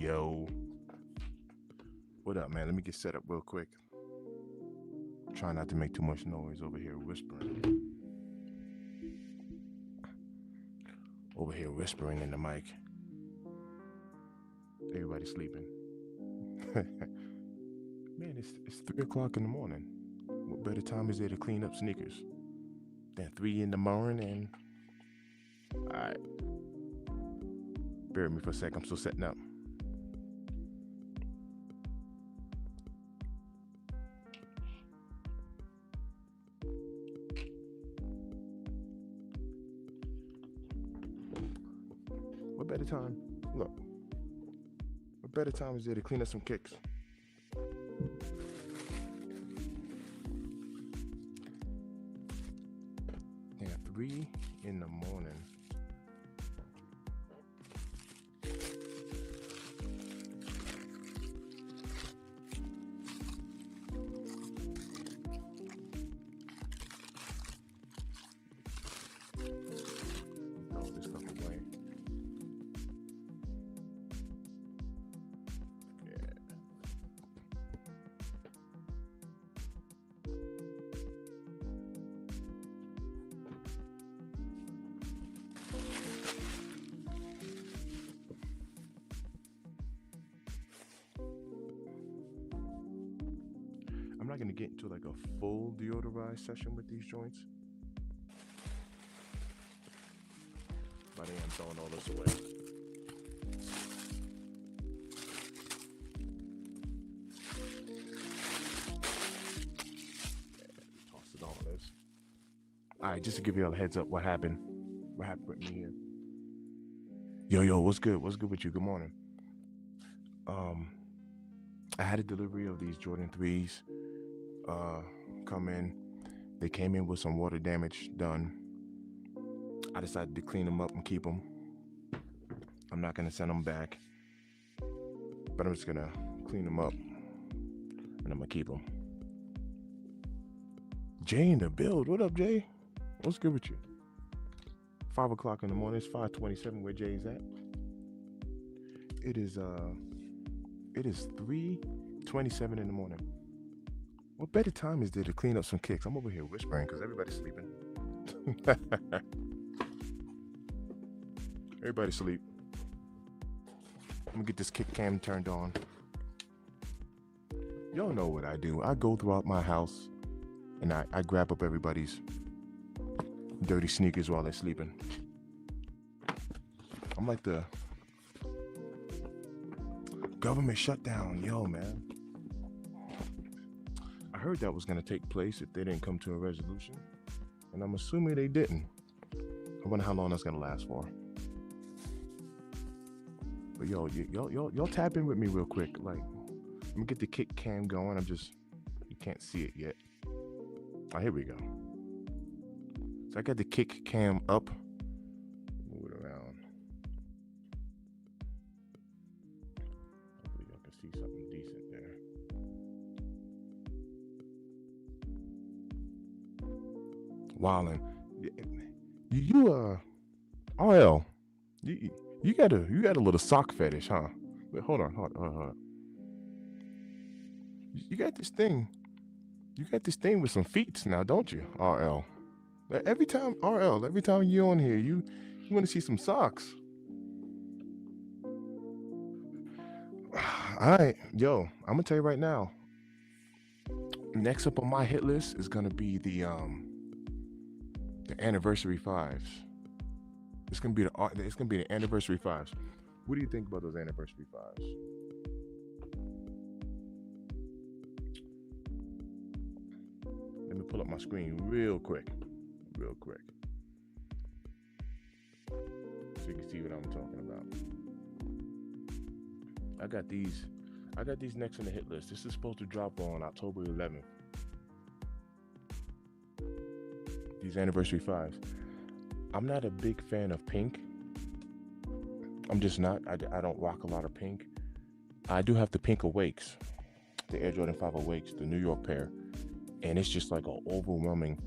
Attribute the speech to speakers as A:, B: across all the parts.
A: Yo, what up, man? Let me get set up real quick. Try not to make too much noise over here whispering. Over here whispering in the mic. Everybody sleeping. Man, it's 3 o'clock in the morning. What better time is there to clean up sneakers than 3 in the morning? Alright. Bear with me for a sec, I'm still setting up. What better time? Look. What better time is there to clean up some kicks? Yeah, 3 in the morning. Throw this stuff away. Yeah. I'm not gonna get into like a full deodorized session with these joints, but I am throwing all this away. Toss it all this. All right, just to give you all a heads up, what happened? What happened with me here? Yo, what's good? What's good with you? Good morning. I had a delivery of these Jordan 3s come in. They came in with some water damage done. I decided to clean them up and keep them. I'm not gonna send them back, but I'm just gonna clean them up and I'm gonna keep them. Jay in the build. What up, Jay? What's good with you? 5 o'clock in the morning. It's 5:27. Where Jay's at? It is 3:27 in the morning. What better time is there to clean up some kicks? I'm over here whispering because everybody's sleeping. Everybody sleep. I'm gonna get this kick cam turned on. Y'all know what I do. I go throughout my house and I grab up everybody's dirty sneakers while they're sleeping. I'm like the government shutdown. Yo, man. I heard that was gonna take place if they didn't come to a resolution, and I'm assuming they didn't. I wonder how long that's gonna last for. But yo, y'all tap in with me real quick. Like, let me get the kick cam going. You can't see it yet. Oh, here we go. So I got the kick cam up. Move it around. Hopefully y'all can see something decent there. Wildin'. RL. You got a little sock fetish, huh? Wait, hold on. You got this thing. You got this thing with some feet now, don't you, RL? Every time you're on here, you want to see some socks. All right, yo, I'm gonna tell you right now. Next up on my hit list is gonna be the anniversary fives. It's gonna be the anniversary fives. What do you think about those anniversary fives? Let me pull up my screen real quick, so you can see what I'm talking about. I got these next on the hit list. This is supposed to drop on October 11th. These anniversary fives. I'm not a big fan of pink. I'm just not. I don't rock a lot of pink. I do have the pink Awakes, the Air Jordan 5 Awakes, the New York pair, and it's just like an overwhelming.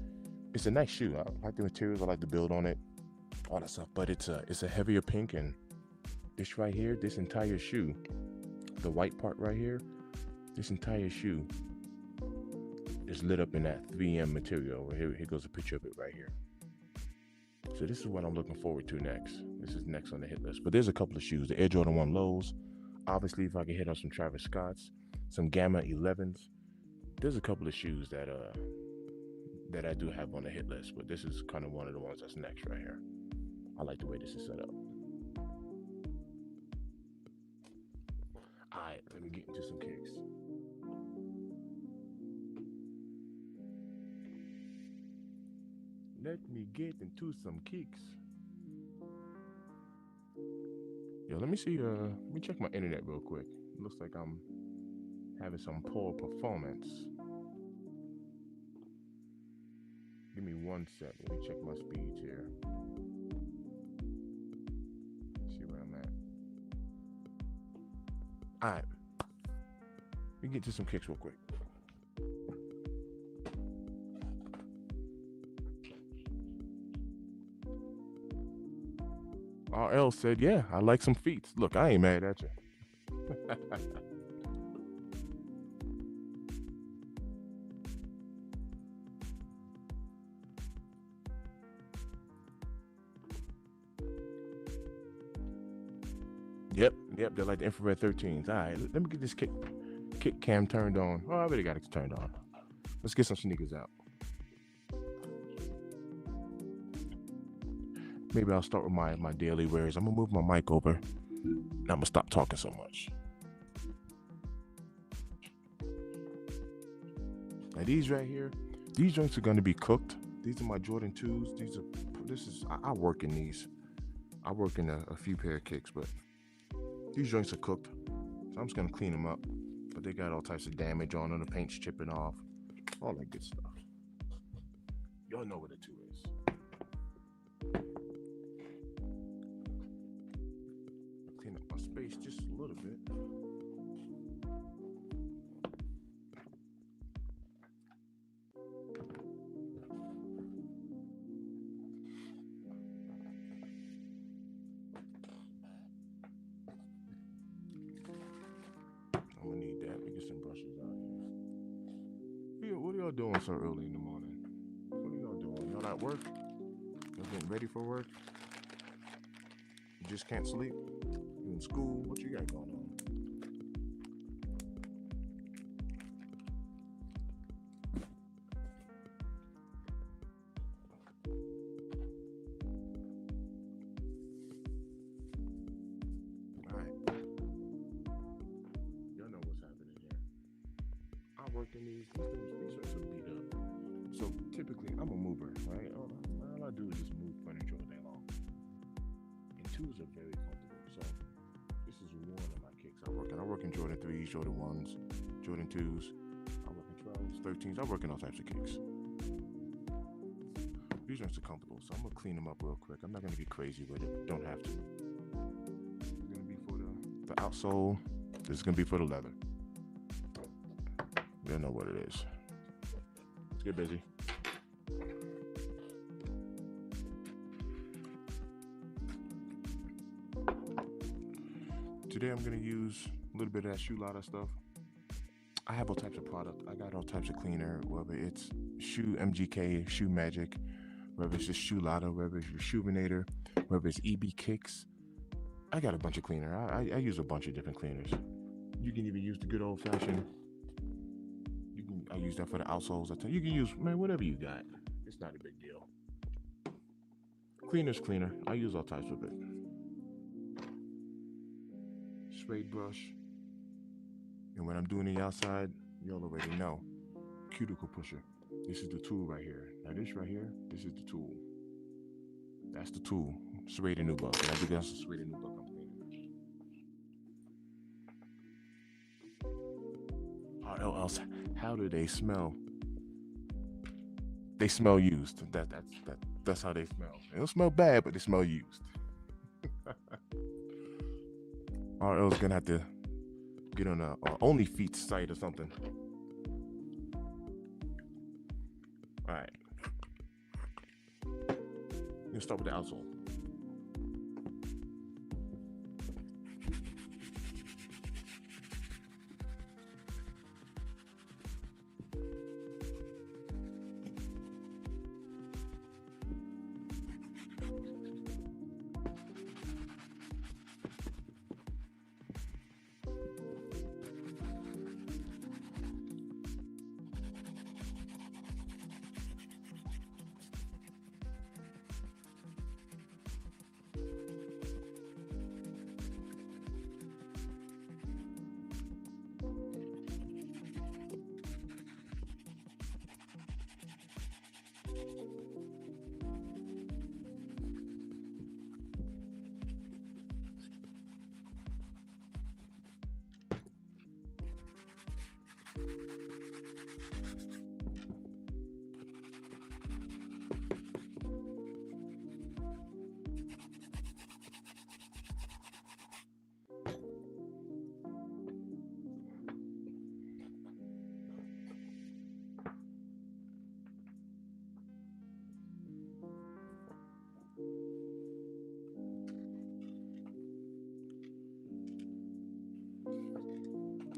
A: It's a nice shoe. I like the materials. I like the build on it, all that stuff. But it's a heavier pink, and This right here, this entire shoe, the white part right here, this entire shoe is lit up in that 3M material. Here goes a picture of it right here. So this is what I'm looking forward to next. This is next on the hit list. But there's a couple of shoes. The Air Jordan 1 lows. Obviously, if I can hit on some Travis Scotts, some Gamma 11s. There's a couple of shoes that I do have on the hit list. But this is kind of one of the ones that's next right here. I like the way this is set up. All right, let me get into some kicks. Let me get into some kicks. Yo, let me see. Let me check my internet real quick. It looks like I'm having some poor performance. Give me 1 sec. Let me check my speeds here. See where I'm at. All right. Let me get to some kicks real quick. RL said, yeah, I like some feet. Look, I ain't mad at you. Yep, they're like the infrared 13s. All right, let me get this kick cam turned on. Oh, I already got it turned on. Let's get some sneakers out. Maybe I'll start with my daily wears. I'm gonna move my mic over, and I'm gonna stop talking so much. Now these right here, these joints are gonna be cooked. These are my Jordan 2s. I work in these. I work in a few pair of kicks, but these joints are cooked. So I'm just gonna clean them up. But they got all types of damage on them. The paint's chipping off. All that good stuff. Y'all know what a 2 is. Clean up my space just a little bit. I'm gonna need that. Let me get some brushes out here. What are y'all doing so early in the morning? What are y'all doing? Y'all at work? Y'all getting ready for work? You just can't sleep? You in school? What you got going on? Working these shirts are beat up. So typically, I'm a mover, right? All I do is just move furniture all day long. And 2s are very comfortable. So this is one of my kicks I work in Jordan 3s, Jordan 1s, Jordan 2s. I work in 12s, 13s. I work in all types of kicks. These shirts are comfortable, so I'm gonna clean them up real quick. I'm not gonna get crazy with it. Don't have to. This is gonna be for the outsole. This is gonna be for the leather. You know what it is. Let's get busy. Today I'm gonna use a little bit of that Shoe Lotta stuff. I have all types of product. I got all types of cleaner, whether it's Shoe MGK, Shoe Magic, whether it's just Shoe Lotta, whether it's Rejuvenator, whether it's EB Kicks. I got a bunch of cleaner. I use a bunch of different cleaners. You can even use the good old fashioned. I use that for the outsoles. You can use, man, whatever you got. It's not a big deal. Cleaner's cleaner. I use all types of it. Suede brush. And when I'm doing the outside, y'all already know. Cuticle pusher. This is the tool right here. Now this right here, this is the tool. That's the tool. Suede and Nubuck. And I think that's the Suede and Nubuck I'm cleaning. Or else, how do they smell? They smell used. That's how they smell. They don't smell bad, but they smell used. Or else gonna have to get on a Only Feet site or something. All right. Let's start with the outsole.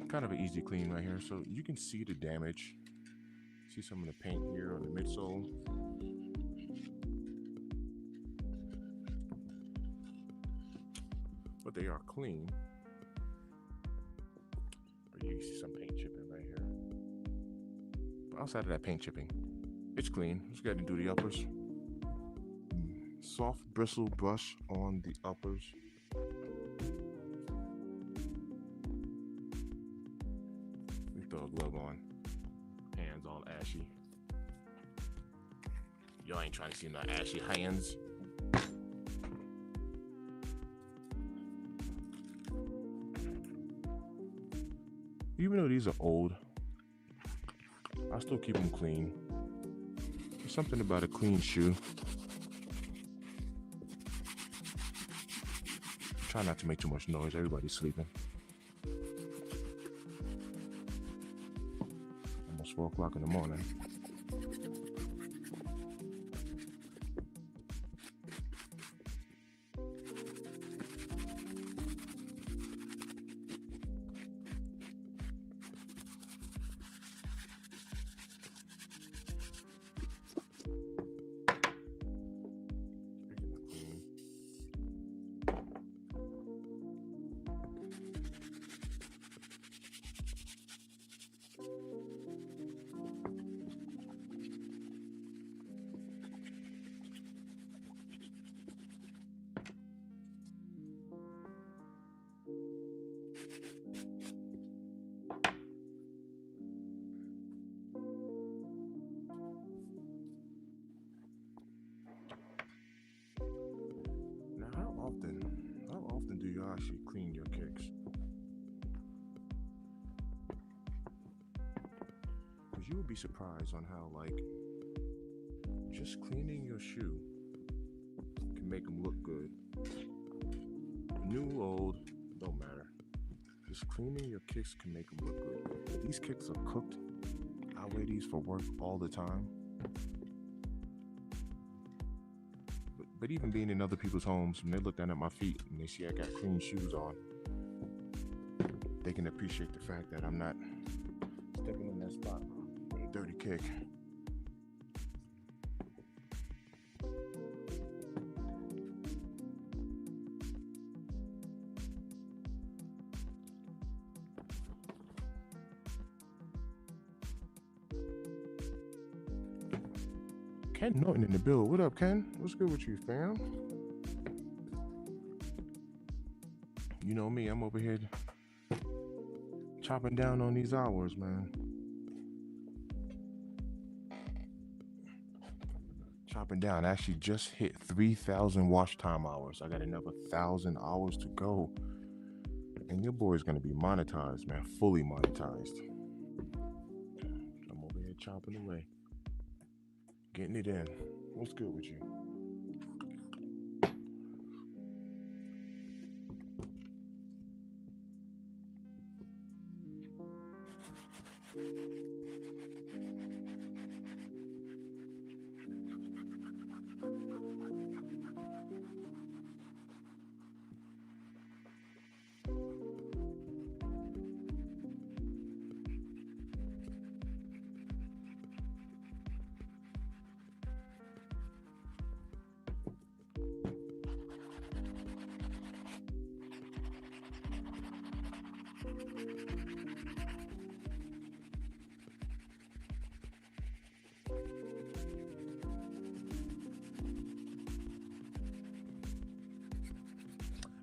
A: Kind of an easy clean right here. So you can see the damage. See some of the paint here on the midsole. But they are clean. But you see some paint chipping right here. But outside of that paint chipping, it's clean. Let's go ahead and do the uppers. Soft bristle brush on the uppers. We throw a glove on. Hands all ashy. Y'all ain't trying to see no ashy hands. Even though these are old, I still keep them clean. There's something about a clean shoe. Try not to make too much noise. Everybody's sleeping. Almost 4 o'clock in the morning. How often do you actually clean your kicks? Because you would be surprised on how, like, just cleaning your shoe can make them look good. New, old, don't matter. Just cleaning your kicks can make them look good. These kicks are cooked. I wear these for work all the time. But even being in other people's homes, when they look down at my feet and they see I got clean shoes on, they can appreciate the fact that I'm not stepping in that spot with a dirty kick. Ken Norton in the build. What up, Ken? What's good with you, fam? You know me, I'm over here chopping down on these hours, man. Chopping down. I actually just hit 3,000 watch time hours. I got another 1,000 hours to go. And your boy's gonna be monetized, man. Fully monetized. I'm over here chopping away. Getting it in. What's good with you?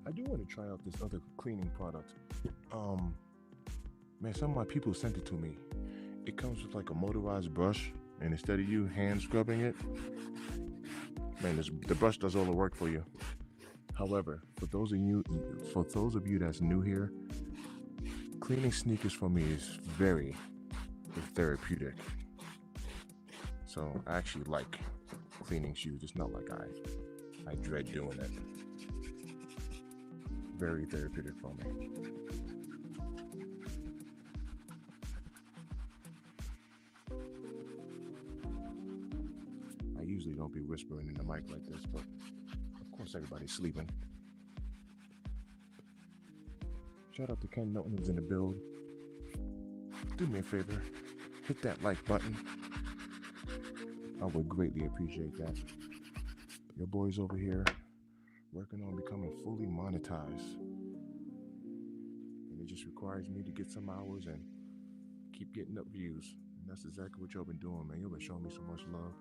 A: I do want to try out this other cleaning product. Man, some of my people sent it to me. It comes with like a motorized brush, and instead of you hand scrubbing it, man, the brush does all the work for you. However, for those of you that's new here, cleaning sneakers for me is very therapeutic. So I actually like cleaning shoes. It's not like I dread doing it. Very therapeutic for me. I usually don't be whispering in the mic like this, but of course everybody's sleeping. Shout out to Ken Norton who's in the build. do me a favor, hit that like button. I would greatly appreciate that. Your boy's over here working on becoming fully monetized. And it just requires me to get some hours and keep getting up views. And that's exactly what y'all been doing, man. Y'all been showing me so much love.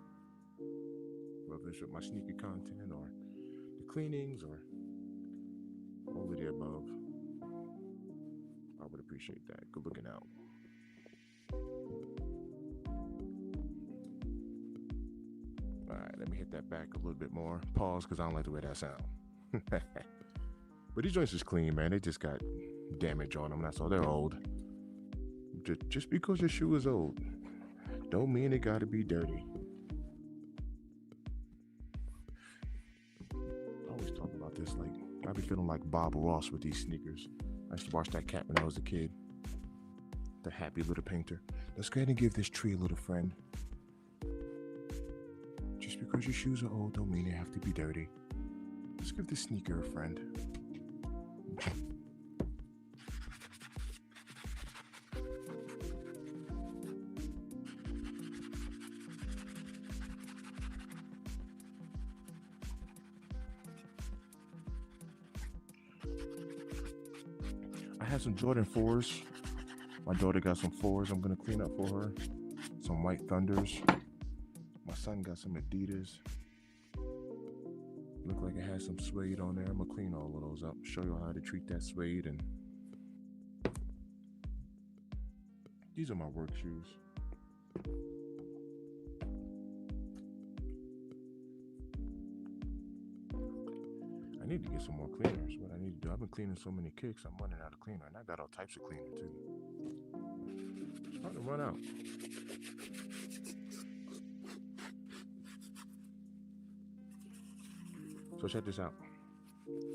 A: Whether it's with my sneaker content or the cleanings or all of the above. I would appreciate that. Good looking out. Alright, let me hit that back a little bit more. Pause, because I don't like the way that sound. But these joints is clean, man. They just got damage on them. That's all. They're old. Just because your shoe is old, don't mean it gotta be dirty. I always talk about this, like, I be feeling like Bob Ross with these sneakers. I used to watch that cat when I was a kid. The happy little painter. Let's go ahead and give this tree a little friend. Just because your shoes are old don't mean they have to be dirty. Let's give this sneaker a friend. I had some Jordan 4s. My daughter got some 4s I'm gonna clean up for her. Some White Thunders. My son got some Adidas. Looked like it has some suede on there. I'm gonna clean all of those up. Show you how to treat that suede. And these are my work shoes. I need to get some more cleaners. What I need to do, I've been cleaning so many kicks, I'm running out of cleaner, and I got all types of cleaner too. It's starting to run out. So check this out.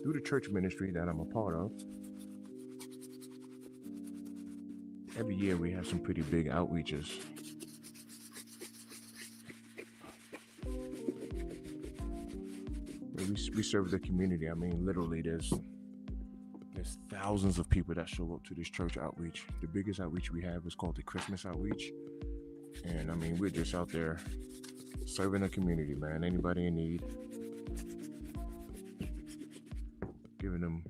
A: Through the church ministry that I'm a part of, every year we have some pretty big outreaches. We serve the community. I mean, literally, there's thousands of people that show up to this church outreach. The biggest outreach we have is called the Christmas outreach. And I mean, we're just out there serving the community, man. Anybody in need. Giving them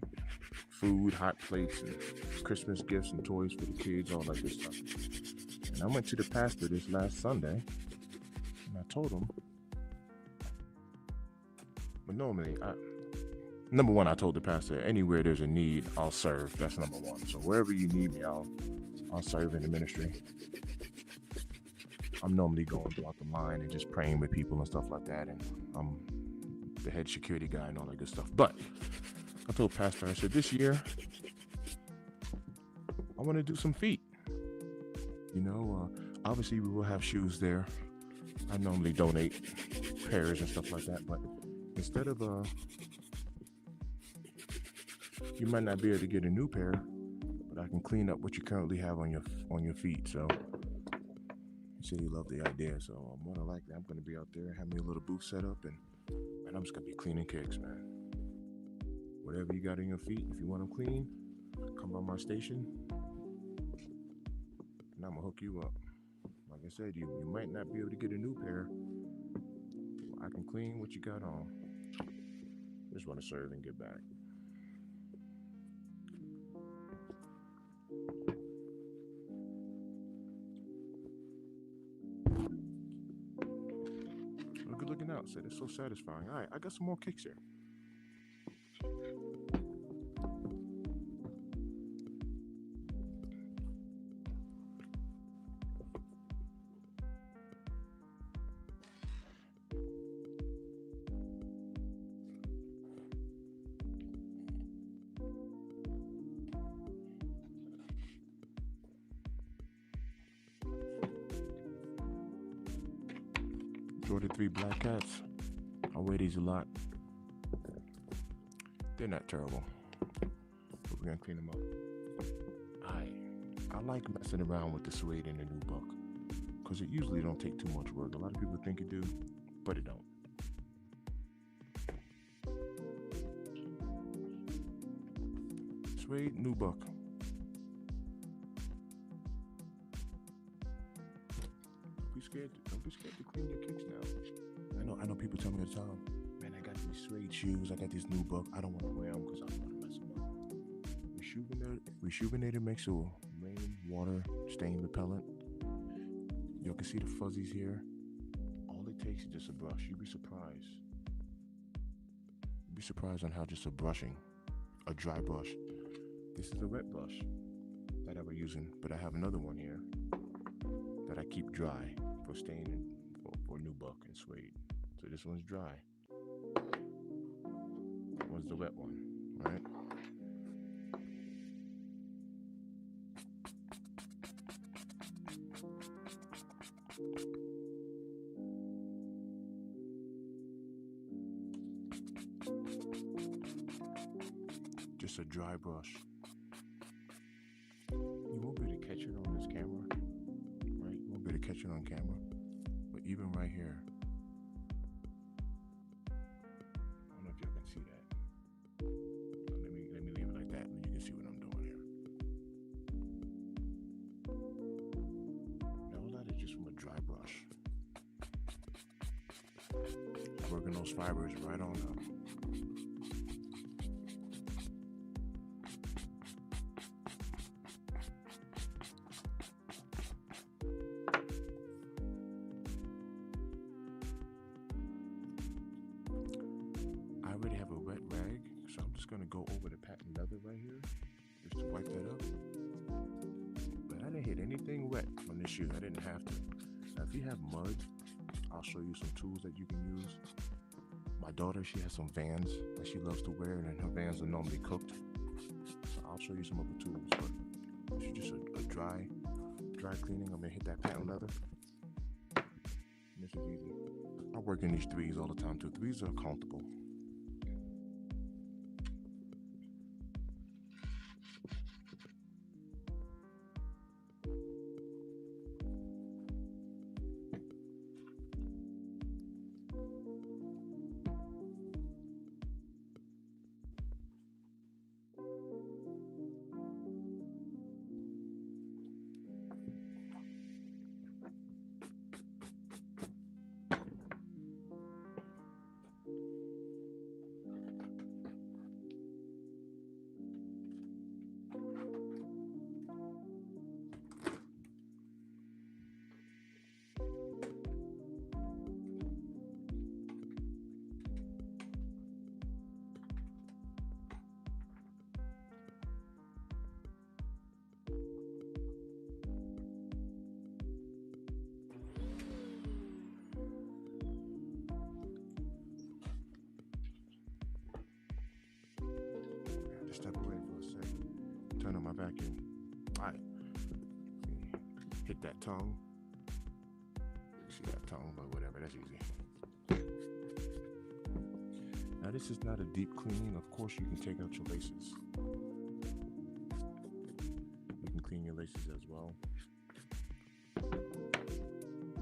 A: food, hot plates, and Christmas gifts and toys for the kids, all that good stuff. And I went to the pastor this last Sunday, and I told him, but normally, number one, I told the pastor, anywhere there's a need, I'll serve. That's number one. So wherever you need me, I'll serve in the ministry. I'm normally going throughout the line and just praying with people and stuff like that. And I'm the head security guy and all that good stuff. But I told pastor, I said, this year, I want to do some feet. You know, obviously we will have shoes there. I normally donate pairs and stuff like that, but instead of you might not be able to get a new pair, but I can clean up what you currently have on your feet. So he said he loved the idea, so I'm more than likely I'm gonna be out there, have me a little booth set up, and I'm just gonna be cleaning kicks, man. Whatever you got on your feet, if you want them clean, come by my station, and I'm gonna hook you up. Like I said, you might not be able to get a new pair. I can clean what you got on. Just want to serve and get back. Well, good looking out, said it's so satisfying. All right, I got some more kicks here. Jordan 3 Black Cats. I wear these a lot. They're not terrible, but we're gonna clean them up. I like messing around with the suede and the nubuck because it usually don't take too much work. A lot of people think it do, but it don't. Suede, nubuck. scared. Don't be scared to clean your kicks now. I know people tell me all the time, man, I got these suede shoes, I got these new buck, I don't want to wear them because I don't want to mess them up. Reshoevn8r makes a rain, water, stain repellent. You can see the fuzzies here. All it takes is just a brush. You'd be surprised. You'd be surprised on how just a brushing, a dry brush. This is a wet brush that I was using, but I have another one here that I keep dry for staining for nubuck and suede. So this one's dry. That one's the wet one, right? Just a dry brush. You won't be able to catch it on this camera, right? You won't be able to catch it on camera. But even right here, I don't know if y'all can see that. Let me leave it like that, and you can see what I'm doing here. Now all that is just from a dry brush. Working those fibers right on up. I already have a wet rag, so I'm just going to go over the patent leather right here, just to wipe that up. But I didn't hit anything wet on this shoe. I didn't have to. Now, if you have mud, I'll show you some tools that you can use. My daughter, she has some Vans that she loves to wear, and her Vans are normally cooked. So I'll show you some other tools. But this is just a dry cleaning. I'm going to hit that patent leather. And this is easy. I work in these threes all the time too. Threes are comfortable. Step away for a second. Turn on my vacuum. All right. Hit that tongue. You see that tongue, but whatever. That's easy. Now this is not a deep cleaning. Of course, you can take out your laces. You can clean your laces as well.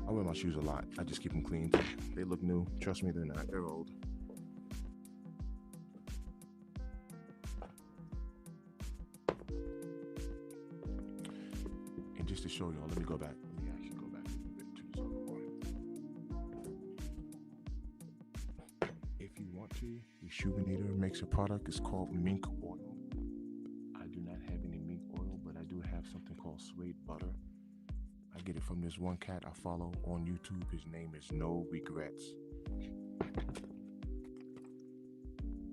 A: I wear my shoes a lot. I just keep them clean. They look new. Trust me, they're not. They're old. Just to show y'all, let me go back. Let me actually go back a little bit to this other one. If you want to, Reshoevn8r makes a product. It's called mink oil. I do not have any mink oil, but I do have something called suede butter. I get it from this one cat I follow on YouTube. His name is No Regrets.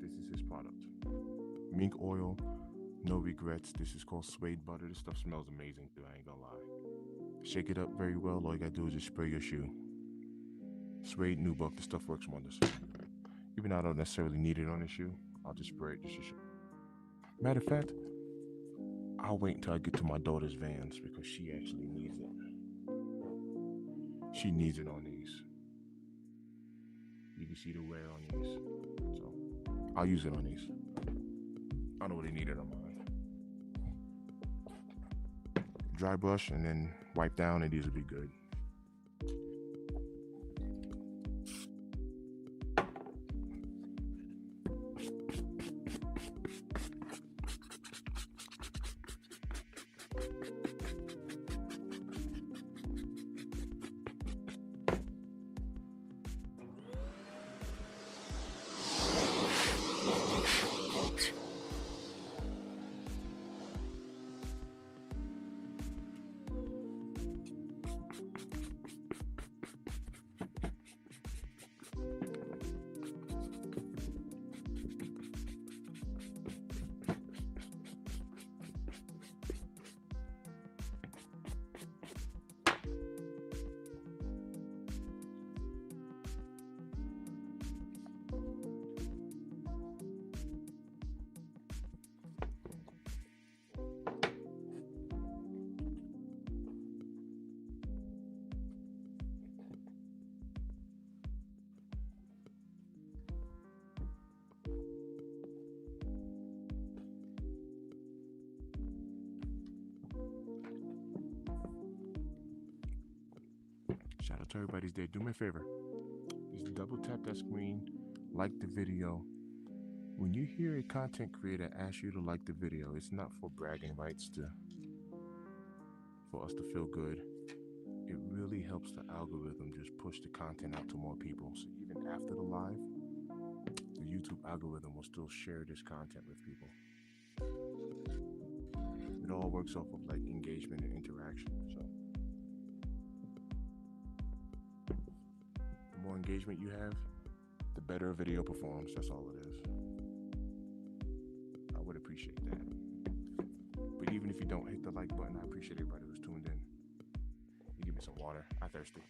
A: This is his product. Mink oil. No regrets. This is called suede butter. This stuff smells amazing too, I ain't gonna lie. Shake it up very well. All you gotta do is just spray your shoe. Suede nubuck. This stuff works wonders. Even though I don't necessarily need it on the shoe, I'll just spray it just to show. Matter of fact, I'll wait until I get to my daughter's Vans because she actually needs it. She needs it on these. You can see the wear on these. So I'll use it on these. I don't really need it on mine. Dry brush and then wipe down, and these will be good. Shout out to everybody's there. Do me a favor. Just double tap that screen, like the video. When you hear a content creator ask you to like the video, it's not for bragging rights for us to feel good. It really helps the algorithm just push the content out to more people. So even after the live, the YouTube algorithm will still share this content with people. It all works off of like engagement and interaction. So the more engagement you have, the better a video performs. That's all it is. I would appreciate that. But even if you don't hit the like button, I appreciate everybody who's tuned in. You give me some water. I'm thirsty.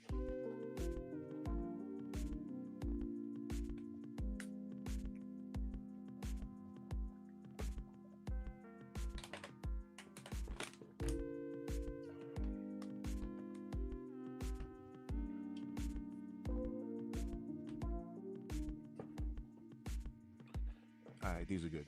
A: All right, these are good.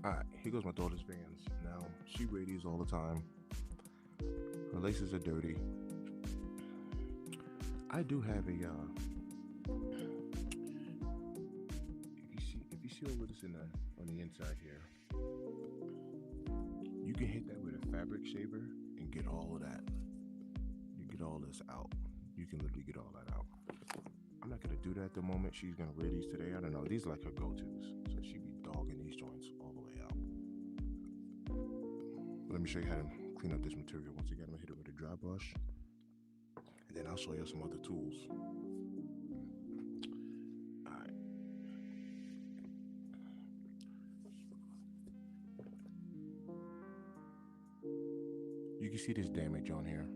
A: All right, here goes my daughter's Vans. Now, she wears these all the time. Her laces are dirty. I do have a, if you see all of this on the inside here, you can hit that with a fabric shaver and get all of that. You get all this out. You can literally get all that out. I'm not gonna do that at the moment. She's gonna wear these today. I don't know. These are like her go-tos. So she be dogging these joints all the way out. But let me show you how to clean up this material. Once again, I'm gonna hit it with a dry brush. And then I'll show you some other tools. All right. You can see this damage on here.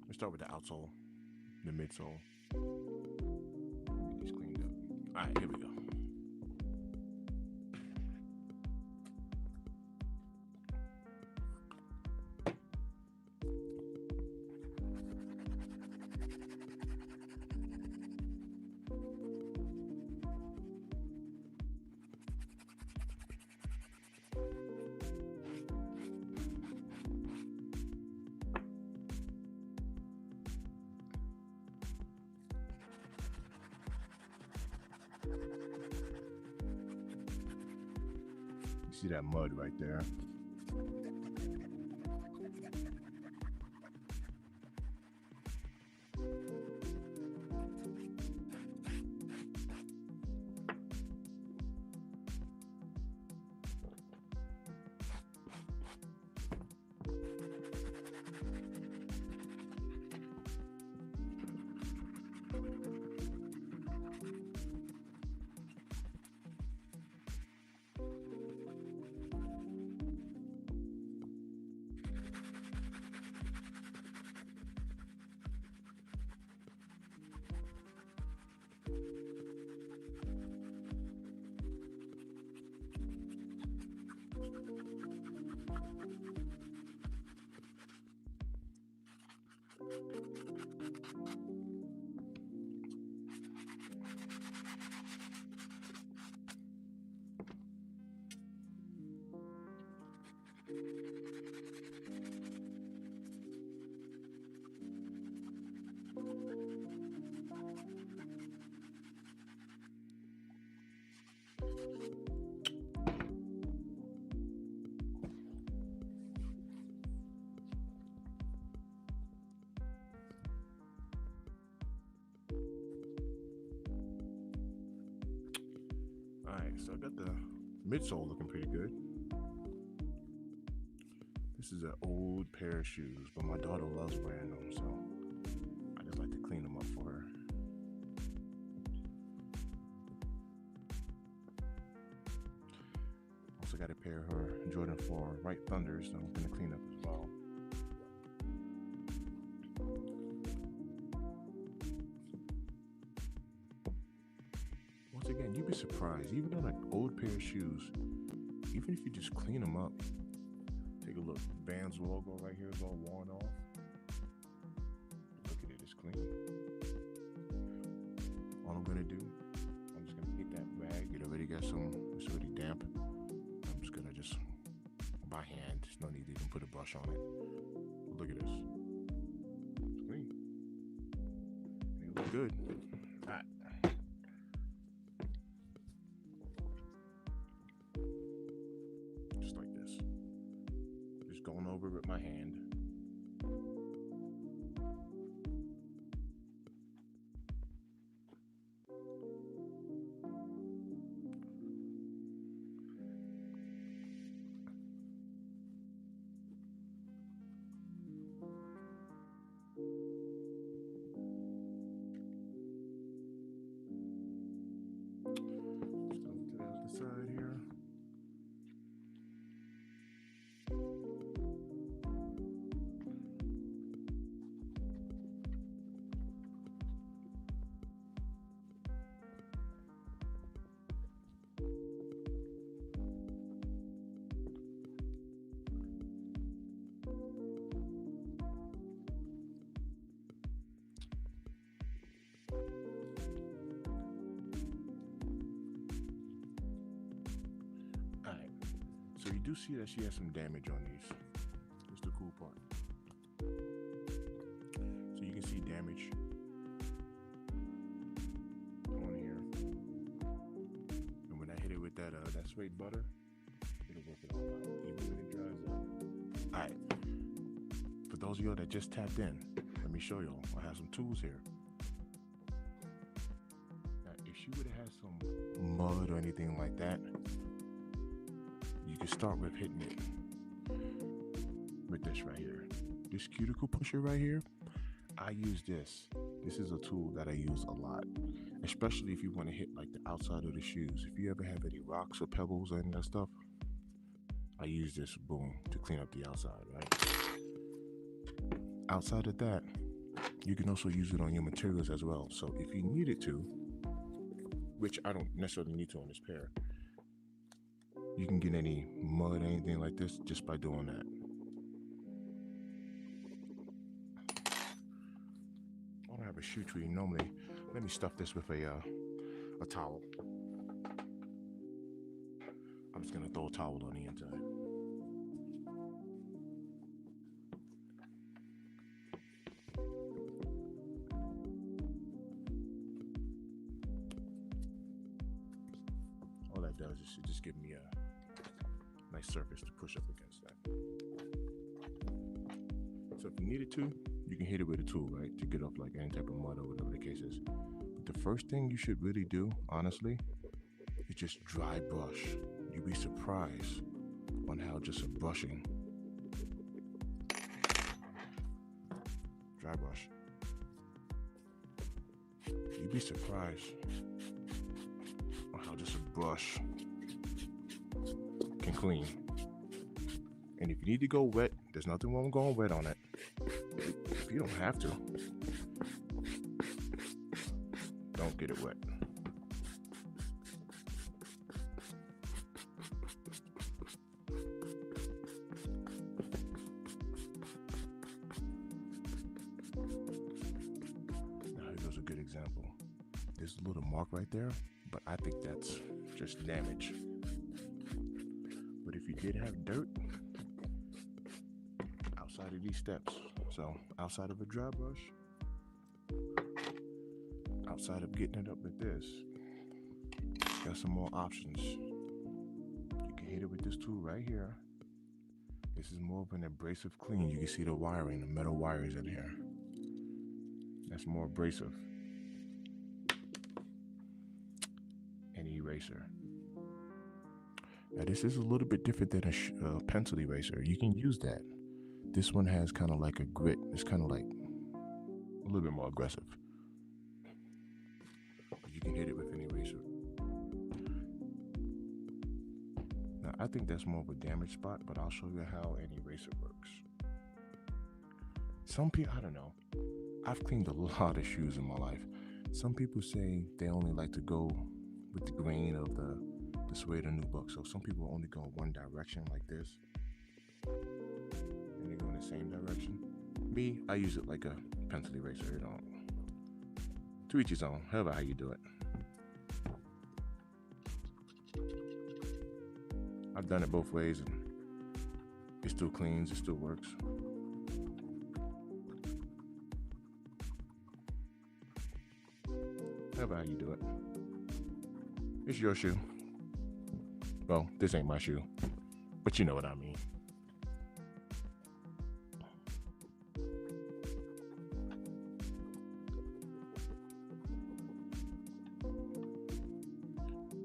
A: Let's start with the outsole, the midsole. Get these cleaned up. All right, here we go. See that mud right there? Alright, so I got the midsole looking pretty good. This is an old pair of shoes, but my daughter loves wearing them, so I just like to clean them up for her. Also got a pair of her Jordan 4 Right Thunders that I'm going to clean up as well. Once again, you'd be surprised, even on an old pair of shoes, even if you just clean them up. Take a look, Vans logo right here is all worn off. Look at it, it's clean. All I'm gonna do, I'm just gonna by hand. There's no need to even put a brush on it. But look at this. It's clean. And it looks good. All right. Just like this. Just going over it with my hand. Side here. So you do see that she has some damage on these. That's the cool part. So you can see damage on here. And when I hit it with that suede butter, it'll work it all out, even when it dries up. Alright. For those of y'all that just tapped in, let me show y'all. I have some tools here. Now, if she would have had some mud or anything like that, you can start with hitting it with this right here. This cuticle pusher right here, I use this. This is a tool that I use a lot, especially if you want to hit like the outside of the shoes. If you ever have any rocks or pebbles or any of that stuff, I use this, boom, to clean up the outside, right? Outside of that, you can also use it on your materials as well. So if you needed to, which I don't necessarily need to on this pair, you can get any mud or anything like this just by doing that. I don't have a shoe tree normally. Let me stuff this with a towel. I'm just gonna throw a towel on the inside. All that does is just give me a nice surface to push up against that. So if you needed to, you can hit it with a tool, right, to get off like any type of mud or whatever the case is. But the first thing you should really do, honestly, is just dry brush. You'd be surprised on how just a brushing, dry brush, you'd be surprised on how just a brush can clean. And if you need to go wet, there's nothing wrong with going wet on it. If you don't have to, don't get it wet. Now here's a good example. There's a little mark right there, but I think that's just damage. But if you did have dirt outside of these steps, so outside of a dry brush, outside of getting it up with this, got some more options. You can hit it with this tool right here. This is more of an abrasive clean. You can see the wiring, the metal wires in here. That's more abrasive. An eraser. Now this is a little bit different than a pencil eraser. You can use that. This one has kind of like a grit. It's kind of like a little bit more aggressive. But you can hit it with an eraser. Now I think that's more of a damage spot, but I'll show you how an eraser works. Some people, I don't know. I've cleaned a lot of shoes in my life. Some people say they only like to go with the grain of the suede or nubuck. So some people only go in one direction like this, and they go in the same direction. Me, I use it like a pencil eraser. You know, to each his own. However, how you do it. I've done it both ways, and It still cleans, it still works. However how you do it. It's your shoe. Well, this ain't my shoe, but you know what I mean.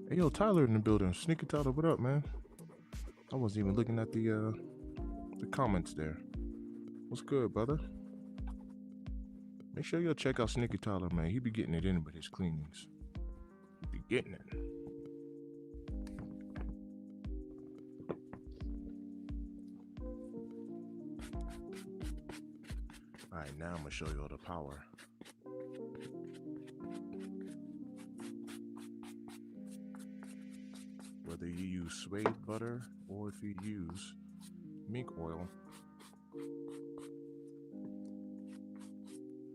A: Hey, yo, Tyler in the building. Sneaker Tyler, what up, man? I wasn't even looking at the comments there. What's good, brother? Make sure you'll check out Sneaker Tyler, man. He be getting it in with his cleanings. He be getting it. All right, now I'm gonna show you all the power. Whether you use suede butter or if you use mink oil,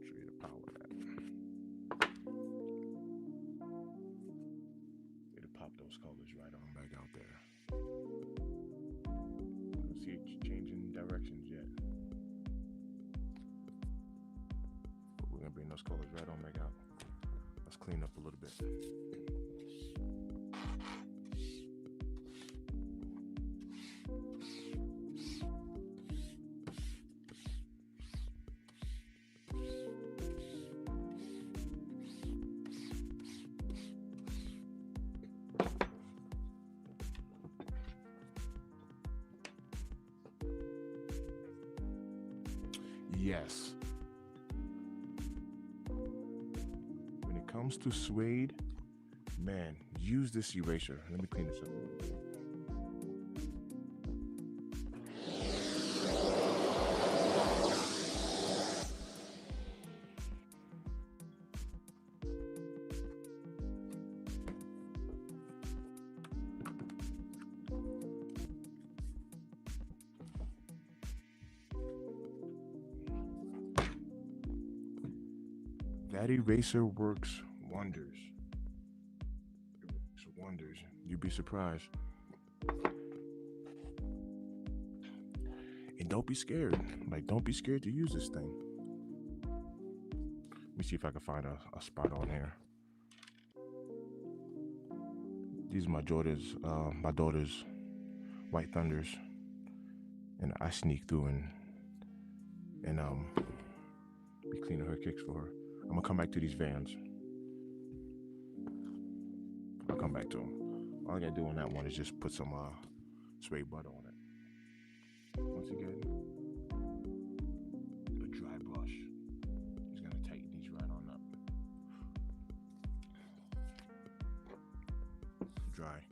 A: show you the power of that. It'll pop those colors right on back out there. I don't see it changing directions yet, but we're gonna bring those colors right on back out. Let's clean up a little bit. Yes. When it comes to suede, man, use this eraser. Let me clean this up a little bit. That eraser works wonders. It works wonders. You'd be surprised. And don't be scared. Like, don't be scared to use this thing. Let me see if I can find a spot on here. These are my daughter's White Thunders. And I sneak through and be cleaning her kicks for her. I'm gonna come back to these Vans. I'll come back to them. All I gotta do on that one is just put some suede butter on it. Once again, a dry brush is gonna tighten these right on up. Dry.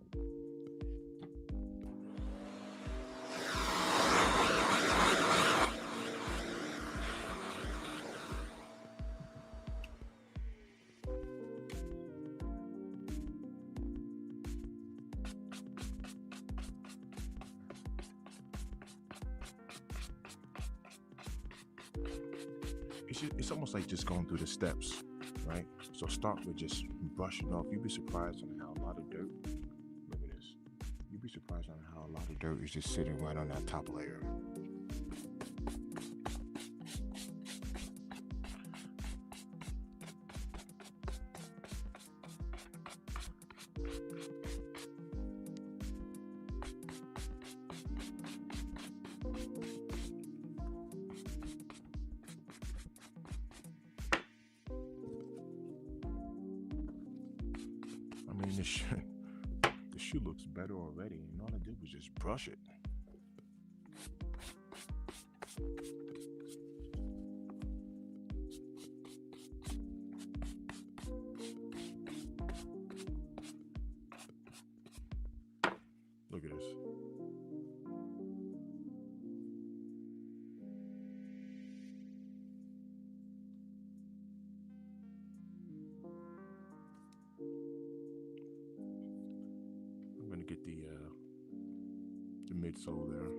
A: It's almost like just going through the steps, right? So start with just brushing off. You'd be surprised on how a lot of dirt, look at this. You'd be surprised on how a lot of dirt is just sitting right on that top layer. I mean, the shoe looks better already, and all I did was just brush it. Look at this. I'm gonna get the midsole there.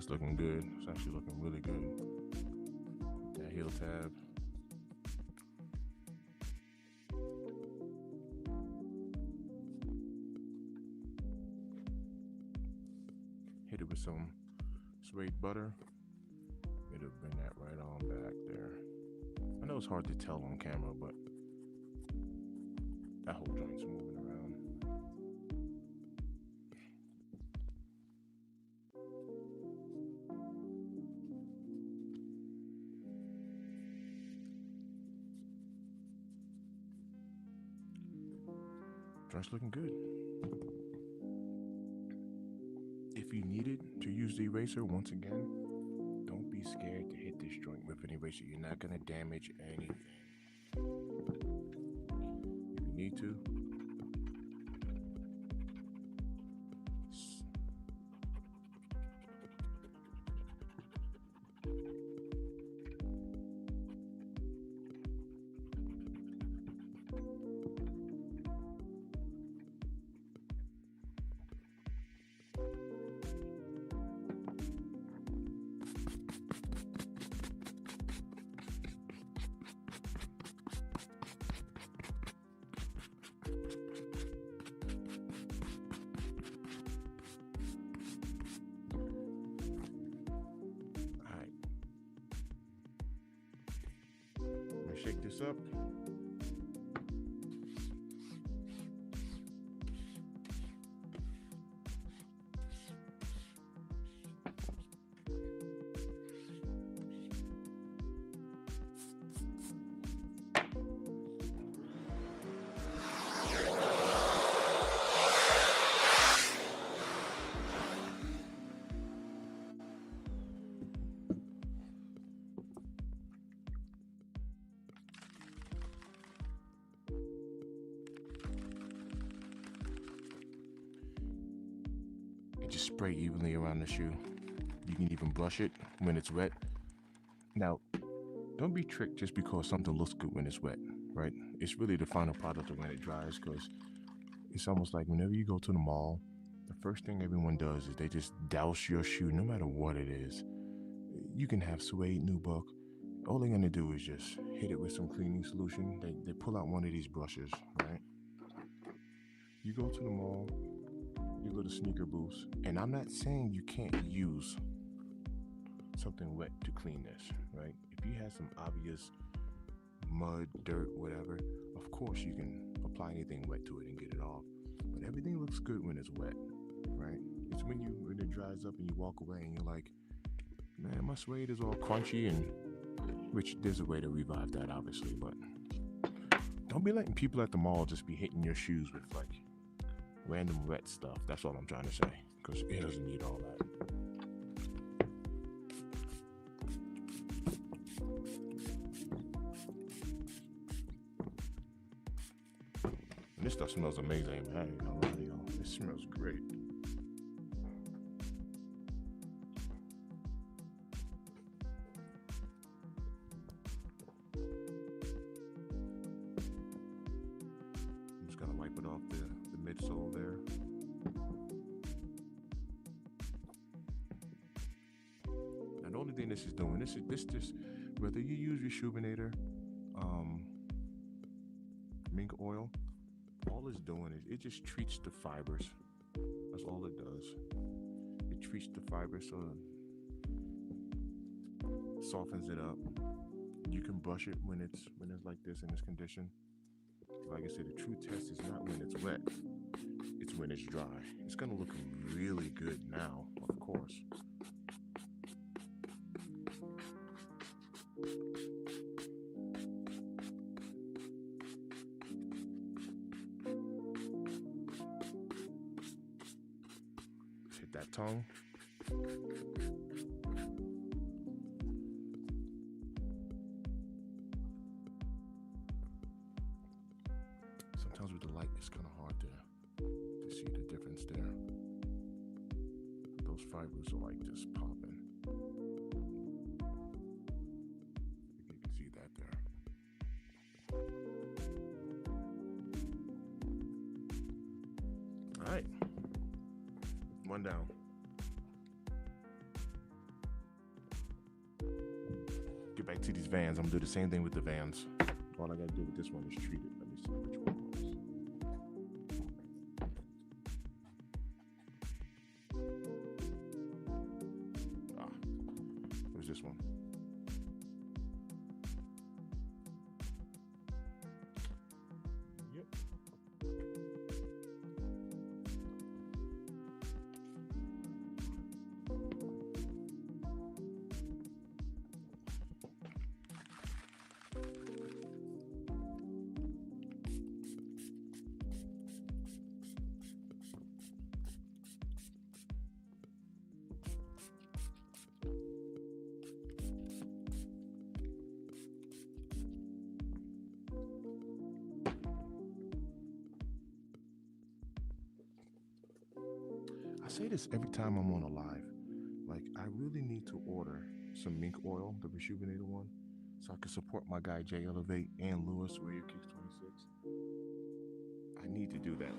A: That's looking good. It's actually looking really good. That heel tab. Hit it with some suede butter. It'll bring that right on back there. I know it's hard to tell on camera, but that whole joint's moving around. Joint's looking good. If you needed to use the eraser, once again, don't be scared to hit this joint with an eraser. You're not going to damage anything. If you need to, shake this up. Just spray evenly around the shoe. You can even brush it when it's wet. Now, don't be tricked just because something looks good when it's wet, right? It's really the final product of when it dries, because it's almost like whenever you go to the mall, the first thing everyone does is they just douse your shoe, no matter what it is. You can have suede, nubuck. All they're gonna do is just hit it with some cleaning solution. They pull out one of these brushes, right? You go to the mall, you go to sneaker booths, and I'm not saying you can't use something wet to clean this, right? If you have some obvious mud, dirt, whatever, of course you can apply anything wet to it and get it off. But everything looks good when it's wet, right? It's when it dries up and you walk away and you're like, man, my suede is all crunchy, and which there's a way to revive that, obviously, but don't be letting people at the mall just be hitting your shoes with like random wet stuff. That's all I'm trying to say, because it doesn't need all that. And this stuff smells amazing, man. I ain't gonna lie to y'all. It smells great. I'm just gonna wipe it off the midsole there. And the only thing this is doing, this whether you use Rejuvenator, mink oil, all it's doing is it just treats the fibers. That's all it does. It treats the fibers, so it softens it up. You can brush it when it's like this in this condition. Like I said, the true test is not when it's wet, it's when it's dry. It's gonna look really good now, of course. Let's hit that tongue. Sometimes with the light, it's kind of hard to see the difference there. Those fibers are like just popping. You can see that there. All right, one down. get back to these vans. I'm gonna do the same thing with the vans. All I gotta do with this one is treat it. Let me see which one goes. Where's this one? Yep. I say this every time I'm on a live. Like, I really need to order some mink oil, the Rejuvenator one, so I can support my guy Jay Elevate and Lewis Wear Your Kicks 26. I need to do that.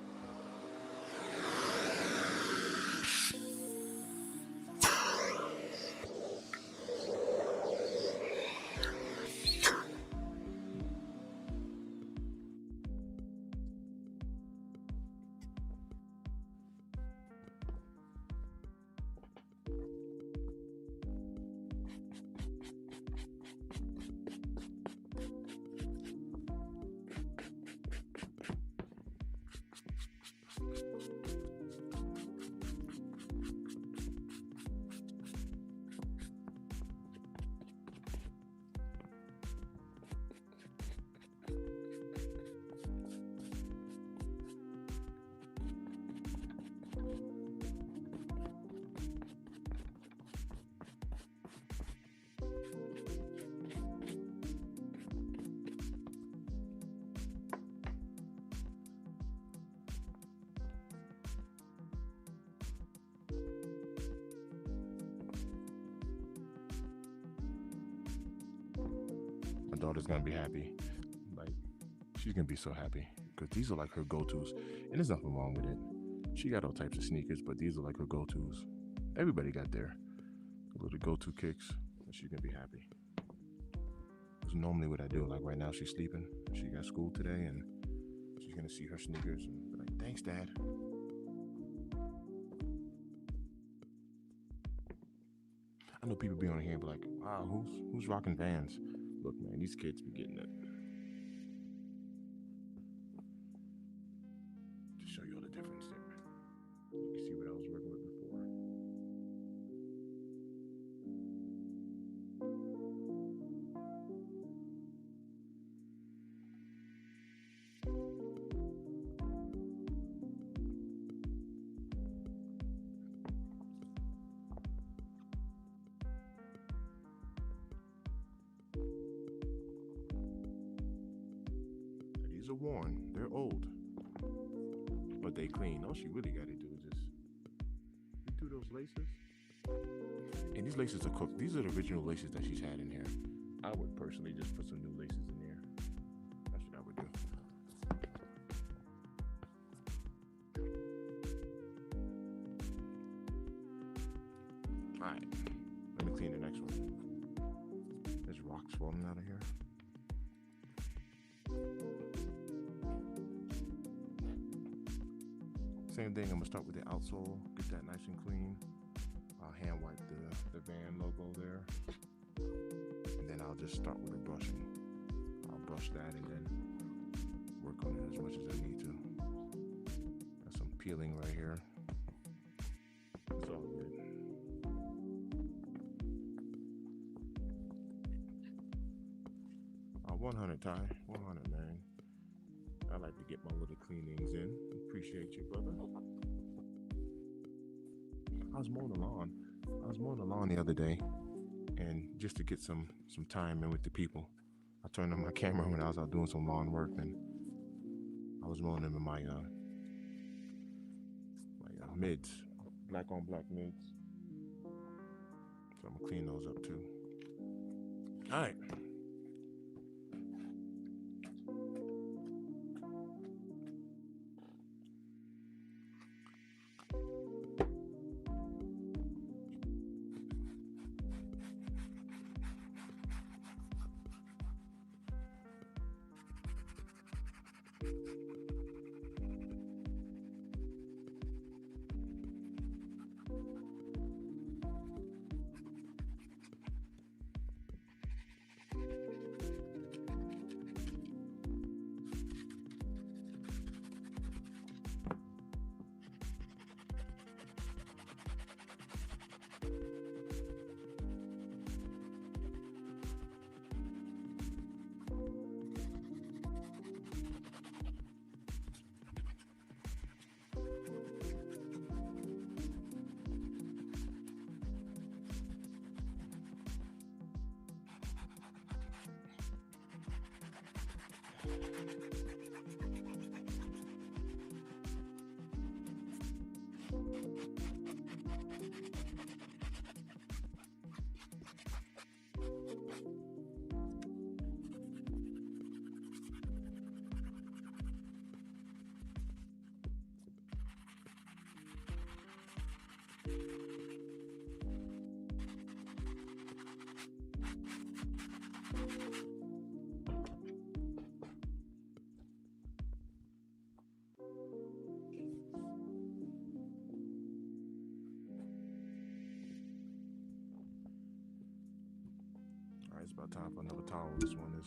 A: My daughter's gonna be happy. Like, she's gonna be so happy because these are like her go-tos, and there's nothing wrong with it. She got all types of sneakers, but these are like her go-tos. Everybody got their little go-to kicks, and she's gonna be happy. Because normally what I do, like right now she's sleeping. She got school today, and she's gonna see her sneakers and be like, "Thanks, Dad." I know people be on here and be like, "Wow, who's rocking Vans?" Look, man, these kids be getting it. To show you all the difference there. You can see what I was working with before. These are worn, they're old, but they clean. All she really got to do is just redo those laces. And these laces are cooked. These are the original laces that she's had in here. I would personally just put some new laces in there. That's what I would do. All right, let me clean the next one. There's rocks falling out of here. Same thing, I'm gonna start with the outsole, get that nice and clean. I'll hand wipe the Van logo there. And then I'll just start with the brushing. I'll brush that and then work on it as much as I need to. Got some peeling right here. It's all good. 100, Ty. 100, man. I like to get my little cleanings in. Appreciate you, brother. I was mowing the lawn the other day, and just to get some time in with the people, I turned on my camera when I was out doing some lawn work, and I was mowing them in my mids, black on black mids. So I'm gonna clean those up too. All right. It's about time for another towel. This one is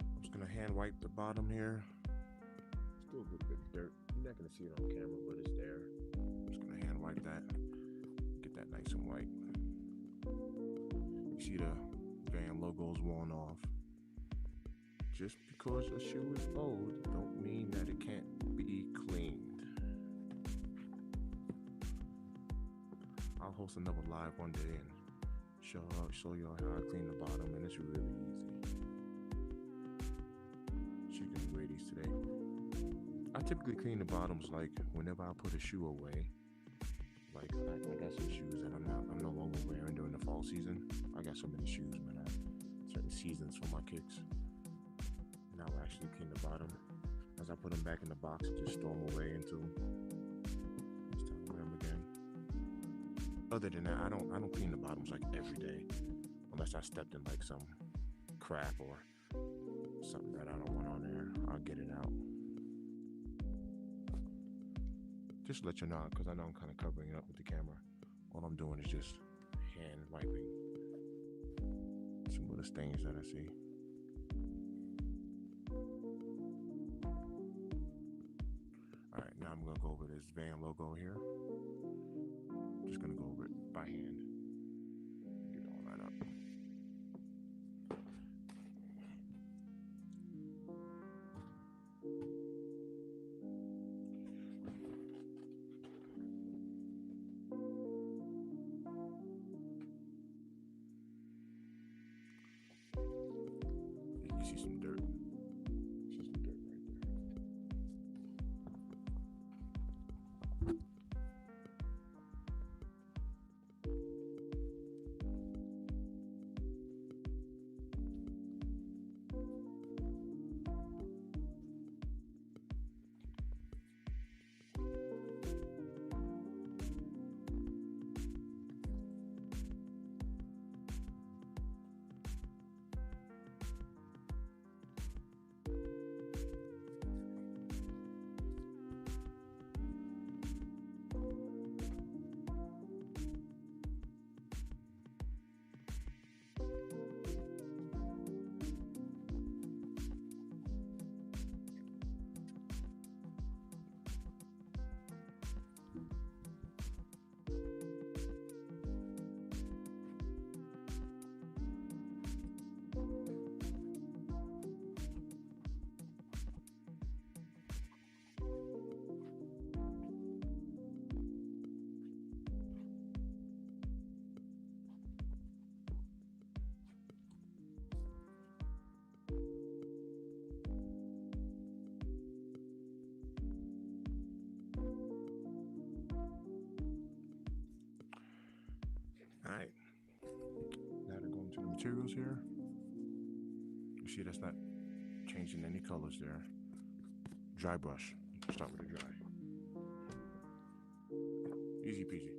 A: I'm just gonna hand wipe the bottom here. Still a little bit of dirt. You're not gonna see it on camera, but it's there. I'm just gonna hand wipe that. Get that nice and white. You see the Van logo's worn off. Just because a shoe is old don't mean that it can't be cleaned. I'll host another live one day and show y'all how I clean the bottom, and it's really easy. Chicken and Grady's today. I typically clean the bottoms like whenever I put a shoe away. Like I got some shoes that I'm no longer wearing during the fall season. I got so many shoes, man. I have certain seasons for my kicks. And I'll actually clean the bottom. As I put them back in the box and just store them away until it's time to wear them again. Other than that, I don't clean the bottoms like every day. Unless I stepped in like some crap or something that I don't want on there. I'll get it out. Just to let you know, because I know I'm kind of covering it up with the camera. All I'm doing is just hand wiping some of the stains that I see. Alright, now I'm going to go over this Van logo here. Just going to go over it by hand. Get all that up. You see some dirt. See some dirt right there. Alright, now to go into the materials here. You see that's not changing any colors there. Dry brush. Start with the dry. Easy peasy.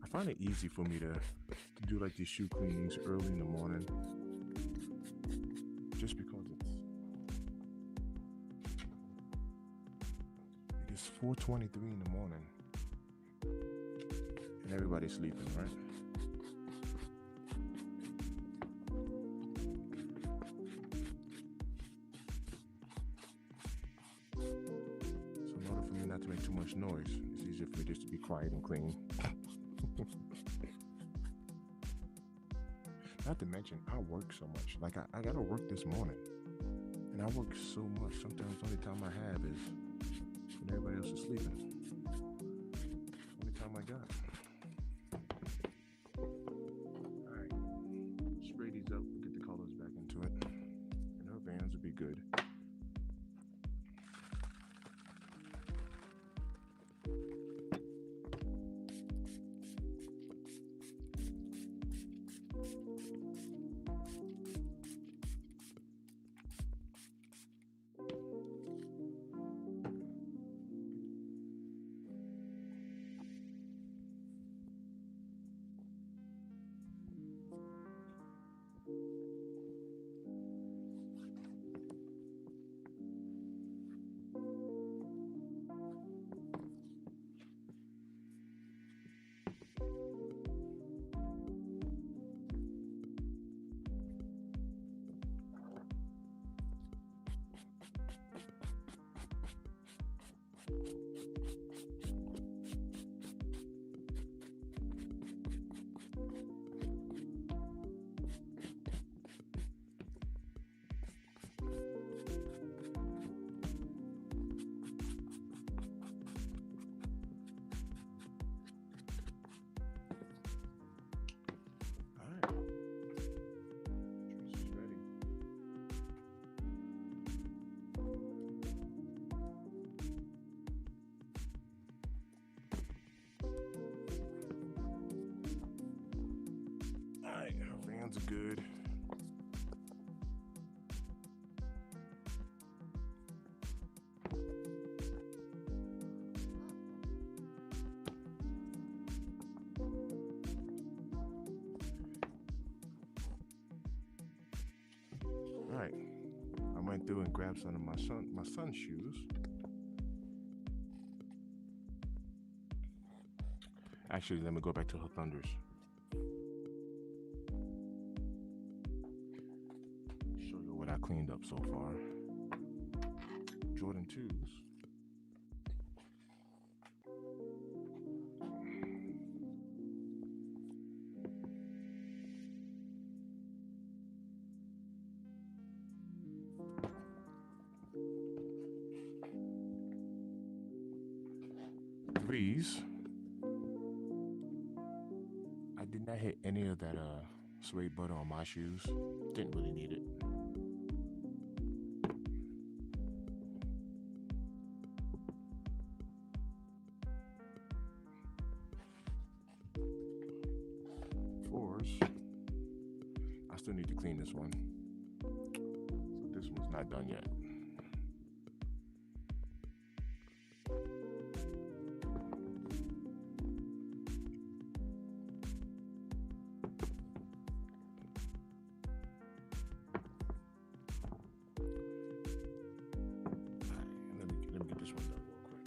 A: I find it easy for me to do like these shoe cleanings early in the morning, just because It's 4:23 in the morning, and everybody's sleeping, right? So in order for me not to make too much noise, it's easier for me just to be quiet and clean. Not to mention, I work so much. Like, I gotta work this morning. And I work so much. Sometimes the only time I have is when everybody else is sleeping. Only time I got. Alright. Spray these up. We'll get the colors back into it. And her Vans will be good. Are good. All right, I went through and grabbed some of my son's shoes. Actually, let me go back to her Thunders. I cleaned up so far. Jordan 2s. Threes. I did not hit any of that suede butter on my shoes. Didn't really need it. I still need to clean this one. So this one's not done yet. Let me get this one done real quick.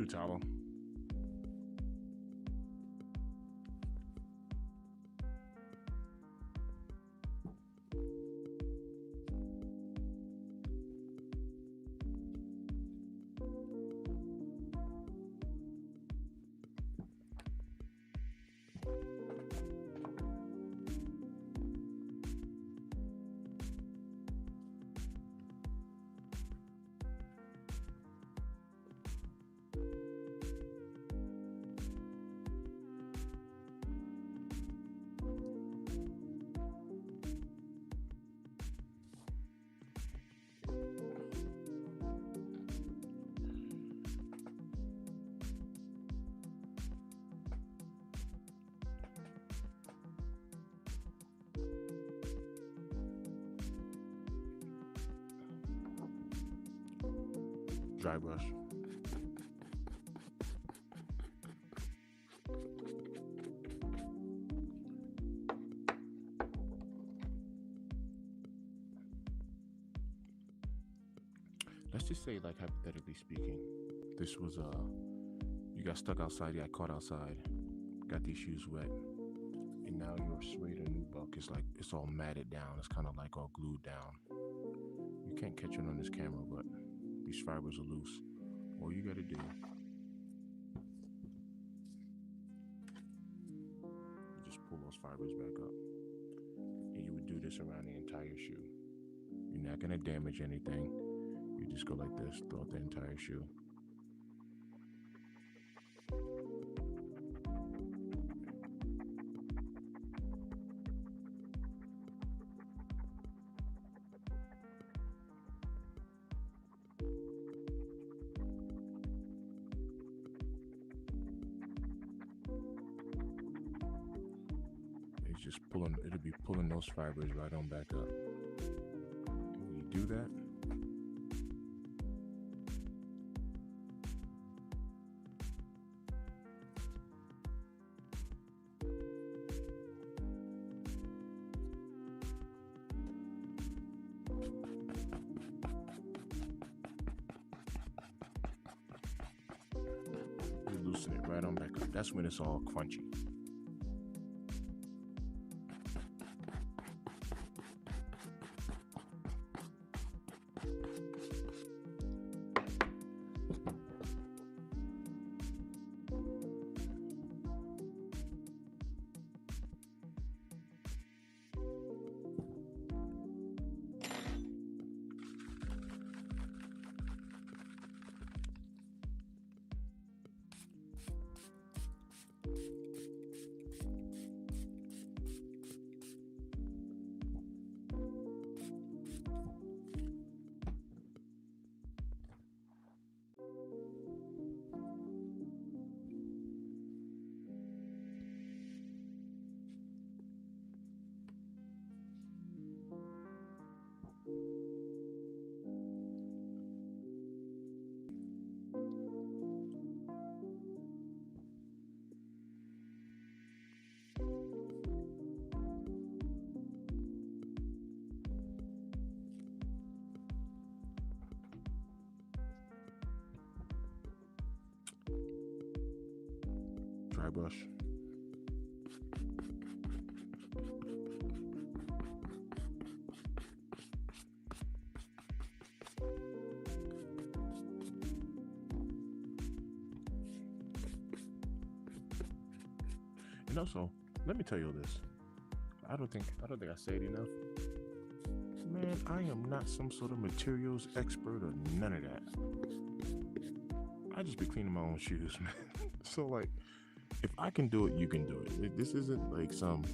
A: blue towel. Dry brush. Let's just say, like, hypothetically speaking, this was you got stuck outside, you got caught outside, got these shoes wet, and now your suede or nubuck is like, it's all matted down, it's kind of like all glued down. You can't catch it on this camera, but these fibers are loose. All you gotta do, you just pull those fibers back up, and you would do this around the entire shoe. You're not gonna damage anything. You just go like this throughout the entire shoe. It's just pulling, it'll be pulling those fibers right on back up. And when you do that, you loosen it right on back up. That's when it's all crunchy. Dry brush. And also, let me tell you this. I don't think I say it enough. Man, I am not some sort of materials expert or none of that. I just be cleaning my own shoes, man. So like, if I can do it, you can do it. This isn't like some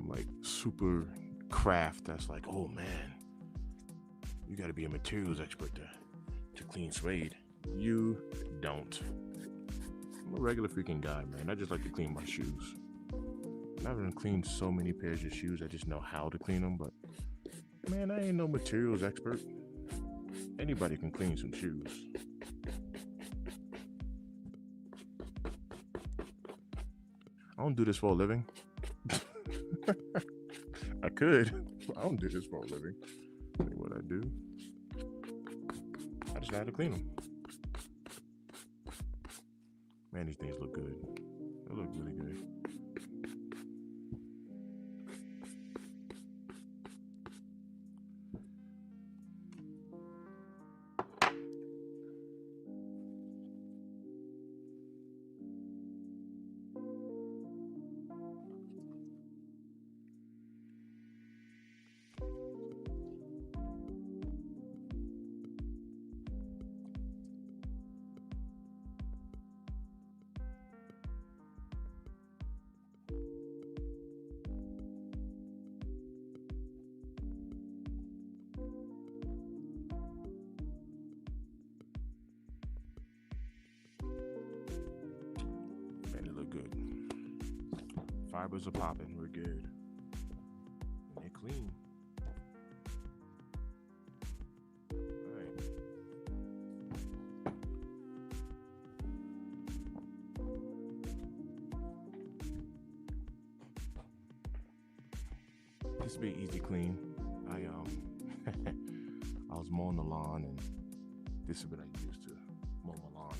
A: like super craft that's like, oh man, you got to be a materials expert to clean suede. You don't. I'm a regular freaking guy, man. I just like to clean my shoes. I haven't cleaned so many pairs of shoes. I just know how to clean them, but man, I ain't no materials expert. Anybody can clean some shoes. I don't do this for a living. I could. I don't do this for a living. Tell you what I do. I just know how to clean them. Man, these things look good. They look really good. Man, they look good. Fibers are popping. We're good. And they're clean. All right. This will be easy clean. I was mowing the lawn, and this is what I used to mow my lawn in.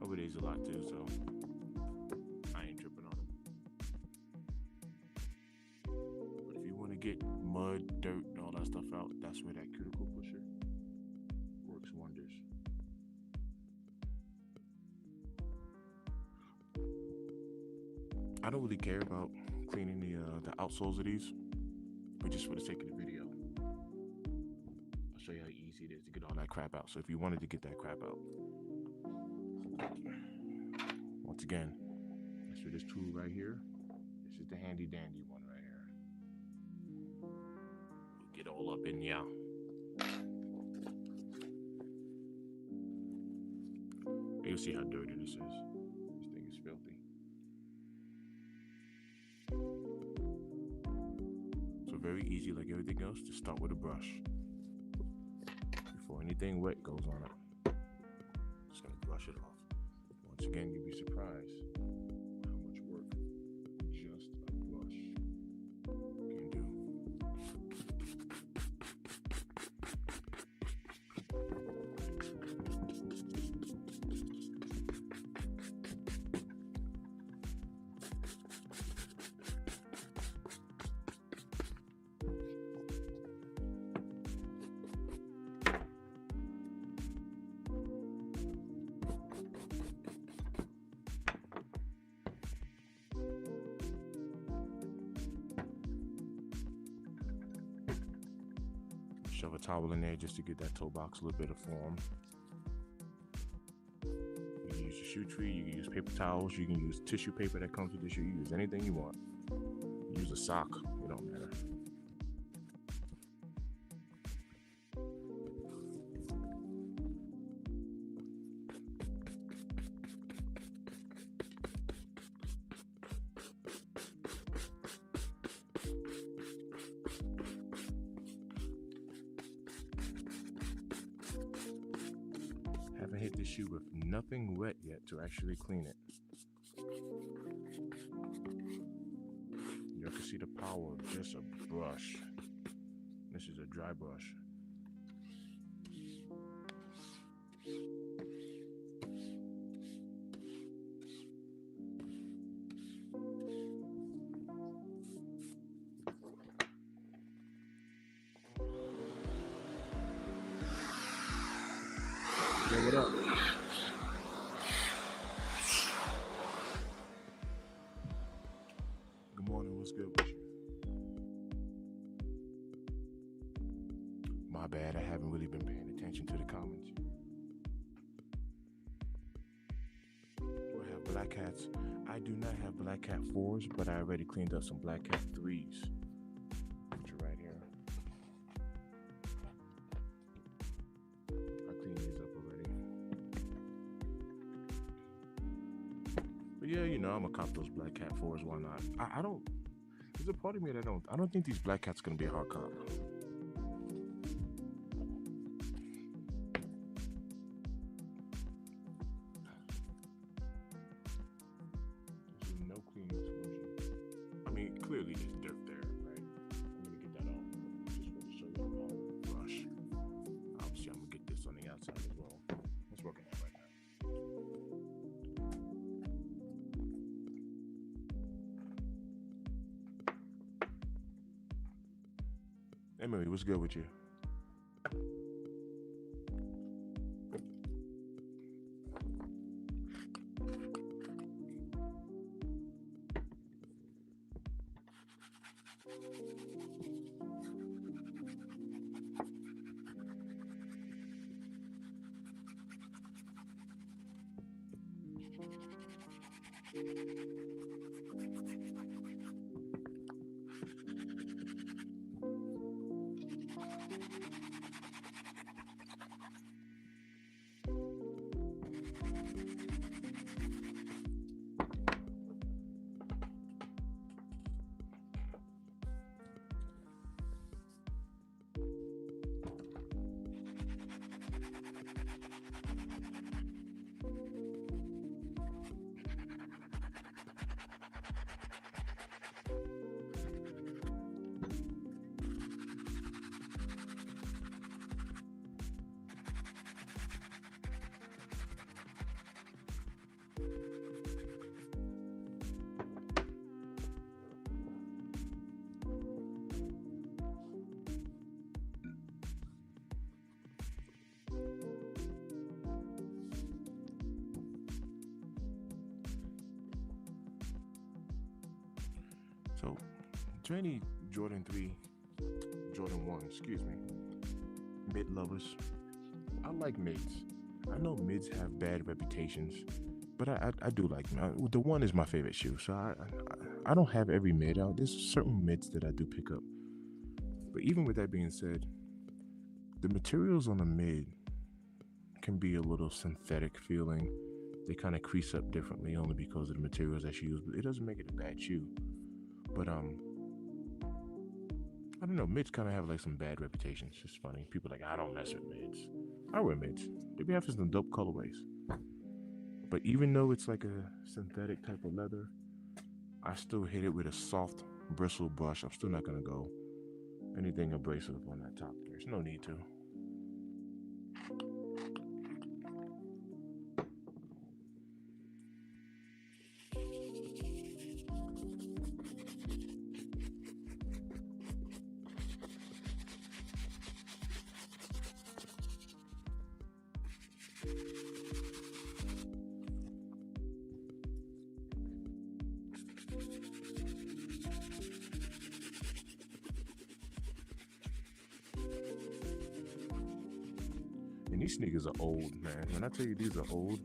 A: Over there's a lot too, so I ain't tripping on them. But if you want to get mud, dirt, and all that stuff out, that's where that cuticle pusher works wonders. I don't really care about cleaning the outsoles of these, but just for the sake of the video, I'll show you how easy it is to get all that crap out. So if you wanted to get that crap out, once again, that's for this tool right here. This is the handy dandy one right here. Get all up in ya. You'll see how dirty this is. This thing is filthy. So very easy, like everything else, just start with a brush. Before anything wet goes on it, just gonna brush it off. Once again, you'd be surprised how much work just a brush can do. Shove a towel in there just to get that toe box a little bit of form. You can use your shoe tree, you can use paper towels, you can use tissue paper that comes with the shoe, you use anything you want. Use a sock, it don't matter. Haven't hit this shoe with nothing wet yet to actually clean it. You can see the power of just a brush. This is a dry brush. Hey, what up? Good morning, what's good with you? My bad, I haven't really been paying attention to the comments. Do I have black cats? I do not have black cat 4s, but I already cleaned up some black cat 3s. Which are right here. I cleaned these up already. But yeah, you know, I'm gonna cop those black cat 4s, why not? I don't, there's a part of me that I don't think these black cats gonna be a hard cop. There's no cleaning solution. I mean, clearly there's dirt there, right? I'm gonna get that off. Just with Emily, what's good with you? So, to any Jordan 3, Jordan 1, excuse me, mid lovers, I like mids. I know mids have bad reputations, but I do like them. The one is my favorite shoe, so I don't have every mid out. There's certain mids that I do pick up. But even with that being said, the materials on the mid can be a little synthetic feeling. They kind of crease up differently only because of the materials that you use, but it doesn't make it a bad shoe. But I don't know. Mids kind of have like some bad reputations. It's funny. People are like, I don't mess with mids. I wear mids. They be having some dope colorways. But even though it's like a synthetic type of leather, I still hit it with a soft bristle brush. I'm still not gonna go anything abrasive on that top. There's no need to. And these sneakers are old, man. When I tell you these are old,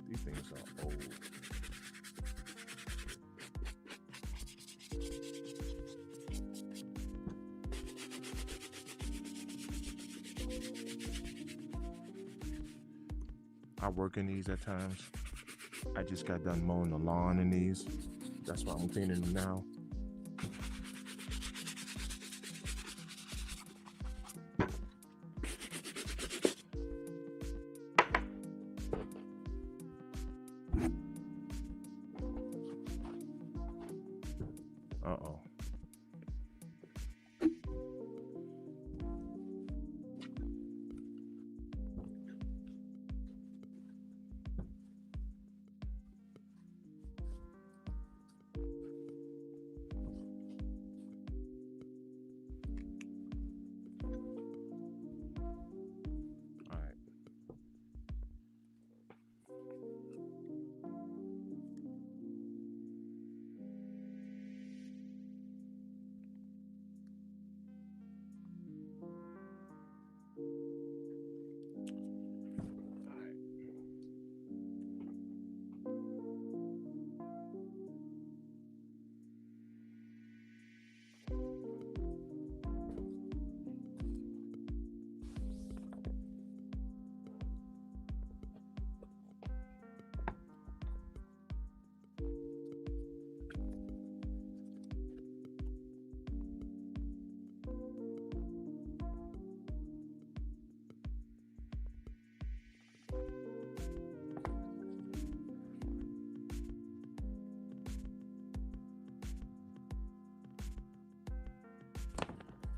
A: these things are old. I work in these at times. I just got done mowing the lawn in these. That's why I'm cleaning them now. Uh-oh. All right.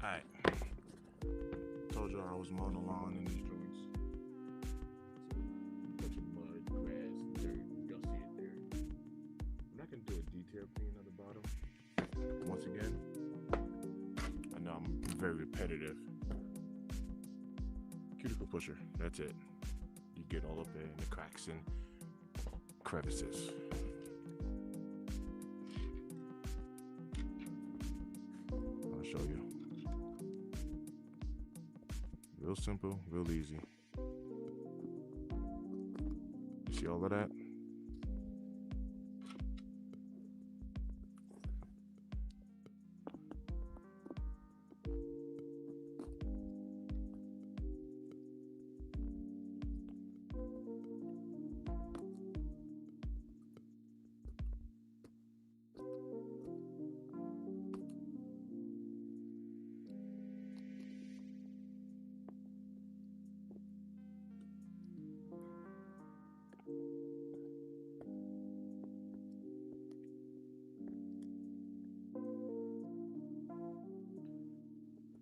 A: All right. Told you I was mowing the lawn in these joints. Bunch of mud, grass, dirt. Y'all see it there. I'm not gonna do a detail clean of the bottom. Once again, I know I'm very repetitive. Cuticle pusher, that's it. You get all up there in the cracks and crevices. I'll show you. Real simple, real easy. You see all of that?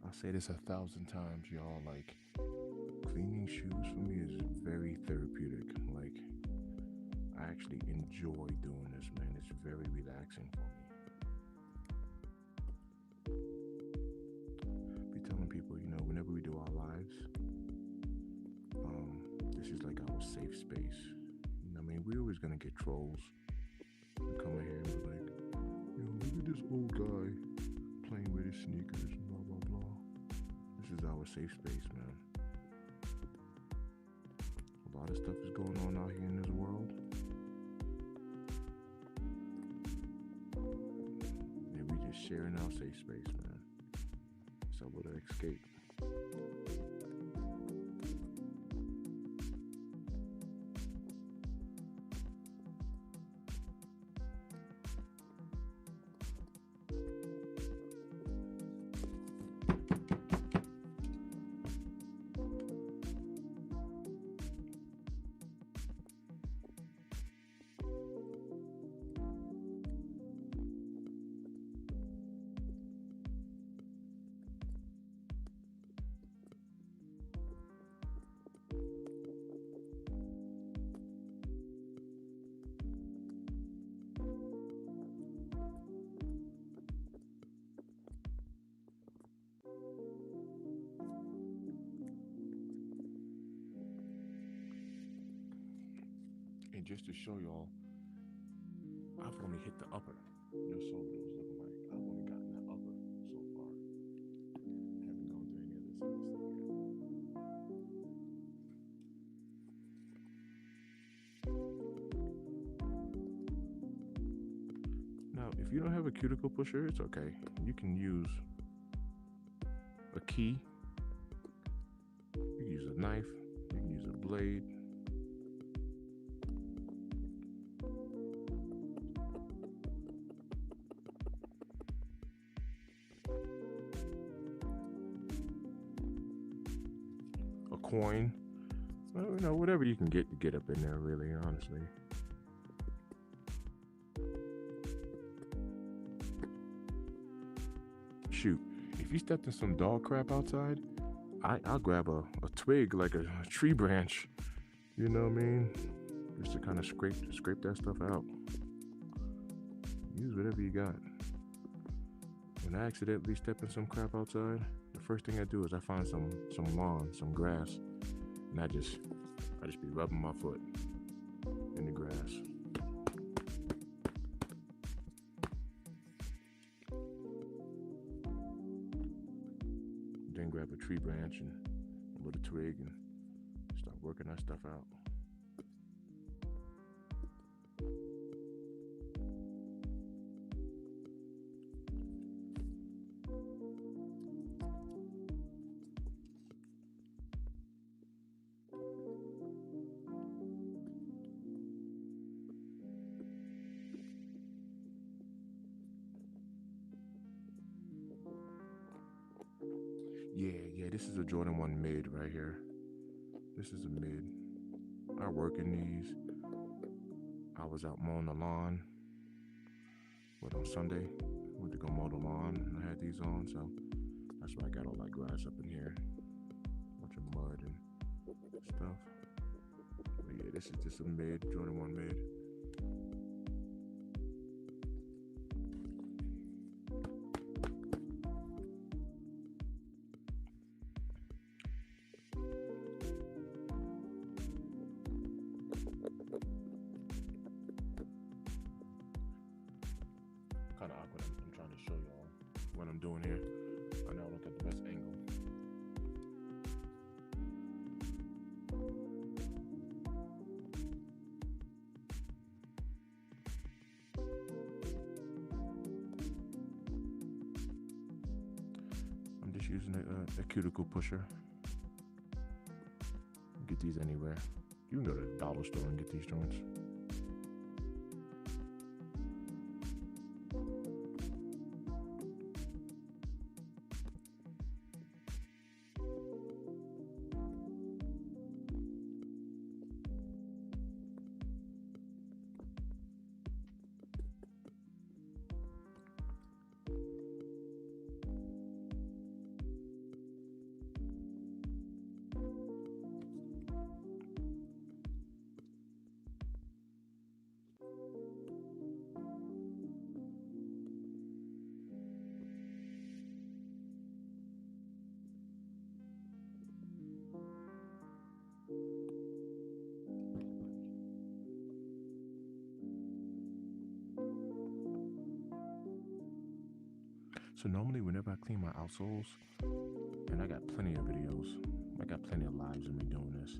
A: I say this 1,000 times, y'all. Like, cleaning shoes for me is very therapeutic. Like, I actually enjoy doing this, man. It's very relaxing for me. Be telling people, whenever we do our lives, this is like our safe space. We're always gonna get trolls who come in here and be like, look at this old guy playing with his sneakers, blah blah blah. This is our safe space, man. A lot of stuff is going on out here in this world, and we just sharing our safe space, man. It's our little escape. And just to show y'all, I've only hit the upper. Your sole was looking like I've only gotten the upper so far. Haven't gone through any of this other stuff yet. Now, if you don't have a cuticle pusher, it's okay. You can use a key. You can use a knife. You can use a blade. Coin, whatever you can get to get up in there, really, honestly. Shoot, if you stepped in some dog crap outside, I'll grab a twig, like a tree branch, you know what I mean? Just to kind of scrape that stuff out. Use whatever you got. When I accidentally step in some crap outside, the first thing I do is I find some lawn, some grass, and I just be rubbing my foot in the grass. Then grab a tree branch and a little twig and start working that stuff out. Yeah, this is a Jordan 1 mid right here. This is a mid. I work in these. I was out mowing the lawn. On Sunday, I went to go mow the lawn and I had these on, so that's why I got all that grass up in here. A bunch of mud and stuff. But yeah, this is just a mid, Jordan 1 mid. what I'm doing here. I know I don't get the best angle. I'm just using a cuticle pusher. Get these anywhere. You can go to the dollar store and get these joints. So normally whenever I clean my outsoles, and I got plenty of videos, I got plenty of lives of me doing this,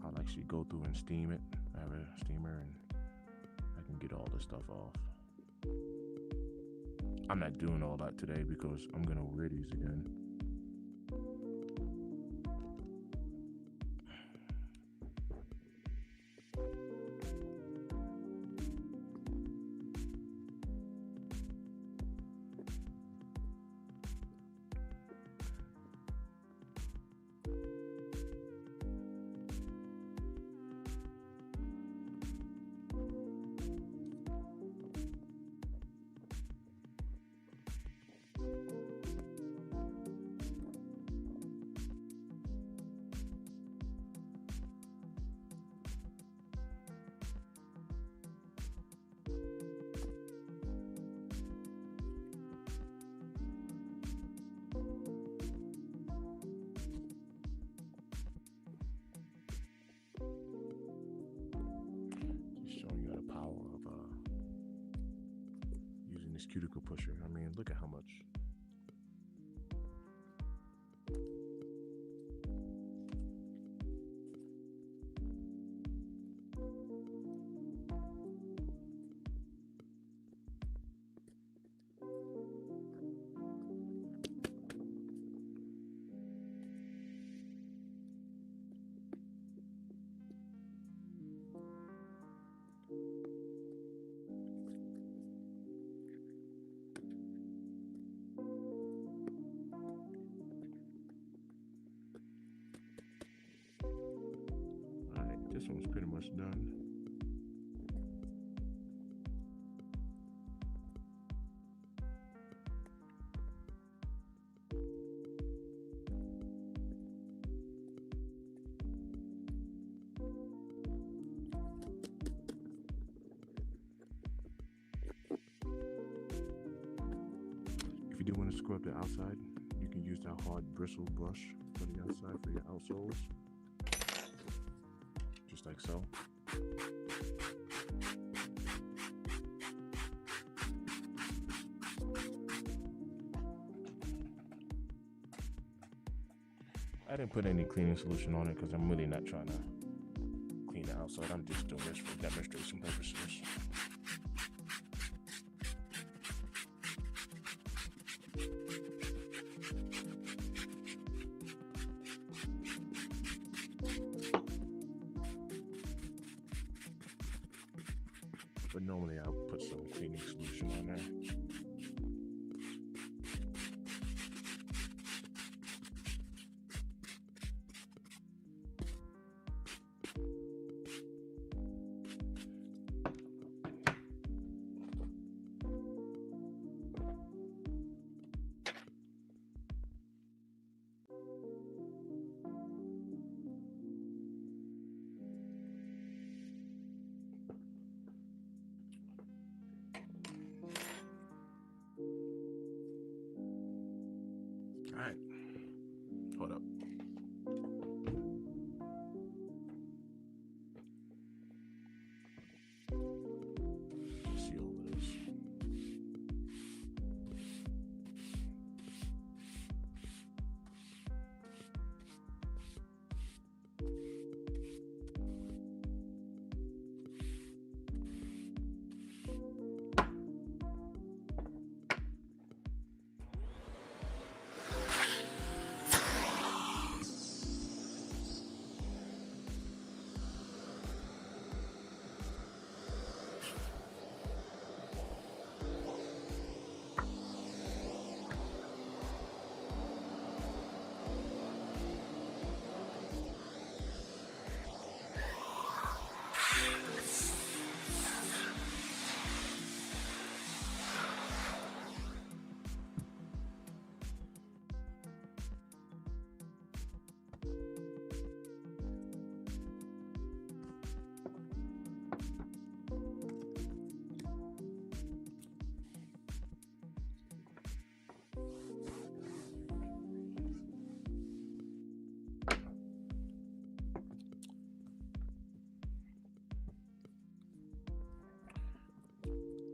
A: I'll actually go through and steam it. I have a steamer and I can get all this stuff off. I'm not doing all that today because I'm gonna wear these again. Cuticle pusher. I mean, look at how much. This one's pretty much done. If you do want to scrub the outside, you can use that hard bristle brush for the outside for your outsoles. Just like so. I didn't put any cleaning solution on it because I'm really not trying to clean the outside. I'm just doing this for demonstration purposes. But normally I'll put some cleaning solution on there.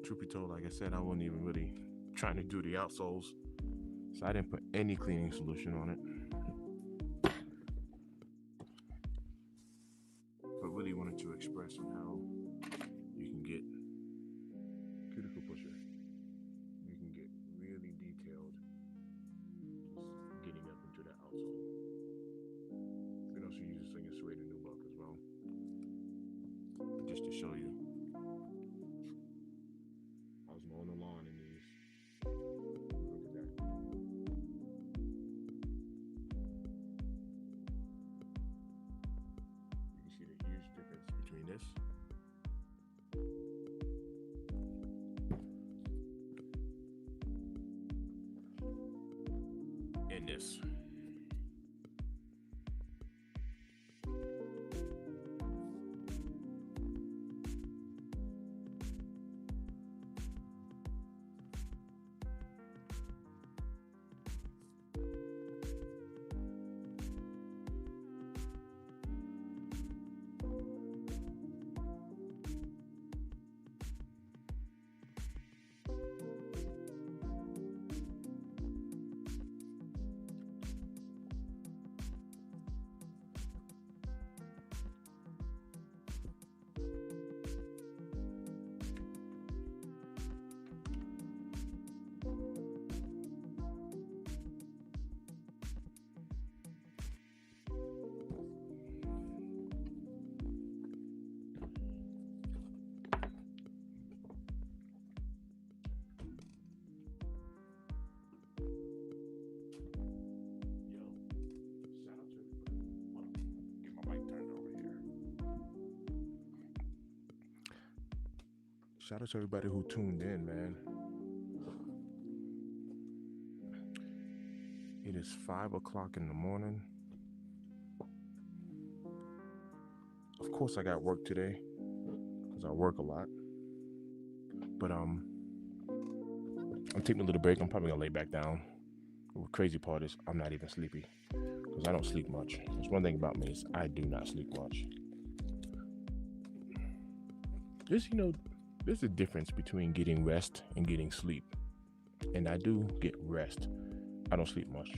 A: truth be told, like I said, I wasn't even really trying to do the outsoles, so I didn't put any cleaning solution on it. But really wanted to express on how you can get cuticle pusher. You can get really detailed, just getting up into the outsole. You can also use this on your suede nubuck as well. But just to show you, I was mowing the lawn in these. Look at that. You can see the huge difference between this and this. Shout out to everybody who tuned in, man. It is 5 o'clock in the morning. Of course, I got work today because I work a lot. But I'm taking a little break. I'm probably gonna lay back down. The crazy part is I'm not even sleepy because I don't sleep much. There's one thing about me is I do not sleep much. There's a difference between getting rest and getting sleep. And I do get rest. I don't sleep much,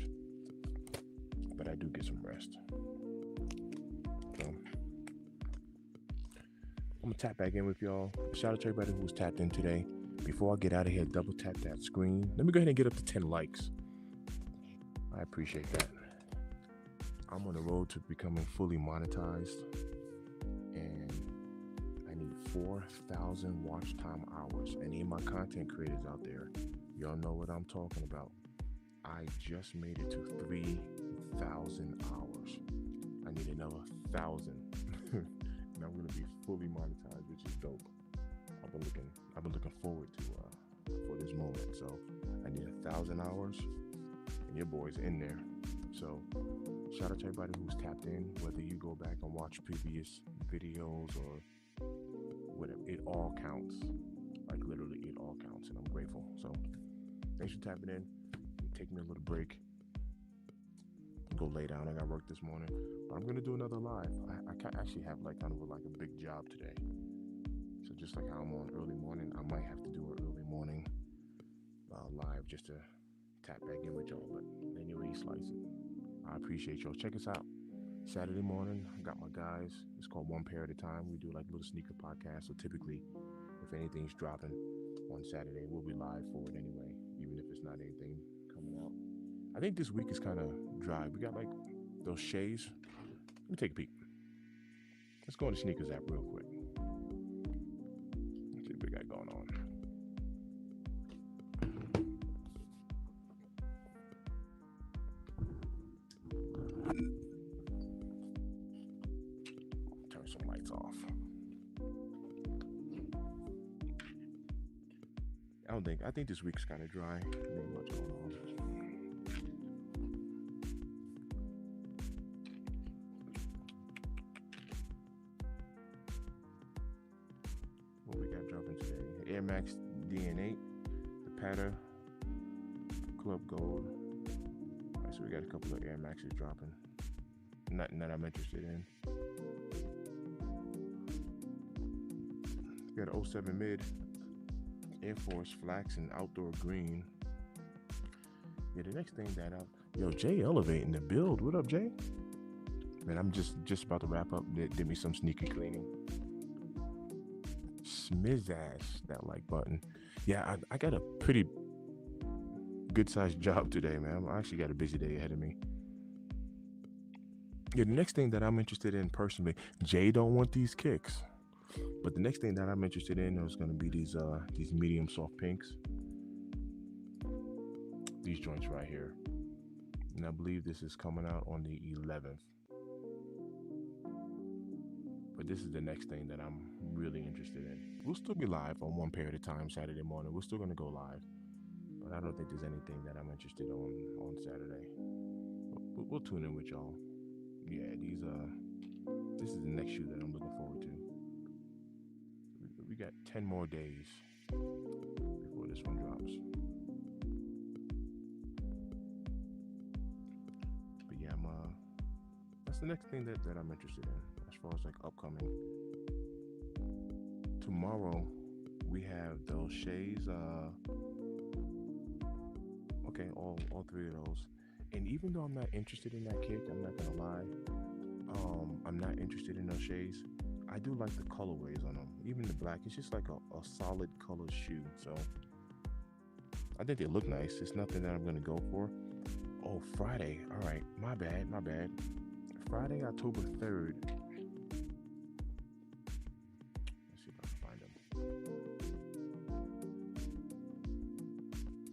A: but I do get some rest. So I'm gonna tap back in with y'all. Shout out to everybody who was tapped in today. Before I get out of here, double tap that screen. Let me go ahead and get up to 10 likes. I appreciate that. I'm on the road to becoming fully monetized, and I need 4,000 watch time hours. Any of my content creators out there, y'all know what I'm talking about. I just made it to 3,000 hours. I need another 1,000, and I'm gonna be fully monetized, which is dope. I've been looking forward to for this moment. So I need 1,000 hours, and your boy's in there. So shout out to everybody who's tapped in. Whether you go back and watch previous videos or whatever, it all counts. Like literally, it all counts, and I'm grateful. So thanks for tapping in. Take me a little break. Go lay down. I got work this morning, but I'm gonna do another live. I actually have like kind of like a big job today. So just like how I'm on early morning, I might have to do an early morning live just to tap back in with y'all. But anyway, slice it. I appreciate y'all. Check us out. Saturday morning, I got my guys. It's called One Pair at a Time. We do like little sneaker podcasts. So typically, if anything's dropping on Saturday, we'll be live for it anyway, even if it's not anything coming out. I think this week is kind of dry. We got like those shades. Let me take a peek. Let's go on the sneakers app real quick. Let's see what we got going on. Turn some lights off. I think this week's kind of dry. There ain't much going on. What we got dropping today? Air Max DN8, the Patta Club Gold. All right, so we got a couple of Air Maxes dropping. Nothing that I'm interested in. We got an 07 mid Air Force Flax and Outdoor Green. Yeah, the next thing that yo, Jay Elevate in the build. What up, Jay? Man, I'm just about to wrap up. Did me some sneaky cleaning. Smizash, that like button. Yeah, I got a pretty good sized job today, man. I actually got a busy day ahead of me. Yeah, the next thing that I'm interested in personally, Jay don't want these kicks, but the next thing that I'm interested in is going to be these medium soft pinks. These joints right here, and I believe this is coming out on the 11th. But this is the next thing that I'm really interested in. We'll still be live on one pair at a time Saturday morning. We're still going to go live, but I don't think there's anything that I'm interested on Saturday. We'll tune in with y'all. Yeah, this is the next shoe that I'm looking forward to. We got 10 more days before this one drops. But yeah, that's the next thing that I'm interested in as far as like upcoming. Tomorrow we have those shades. Okay, all three of those. And even though I'm not interested in that kick, I'm not gonna lie. I'm not interested in those shades. I do like the colorways on them. Even the black, it's just like a solid color shoe. So I think they look nice. It's nothing that I'm gonna go for. Oh, Friday. All right, my bad. Friday, October 3rd. Let's see if I can find them.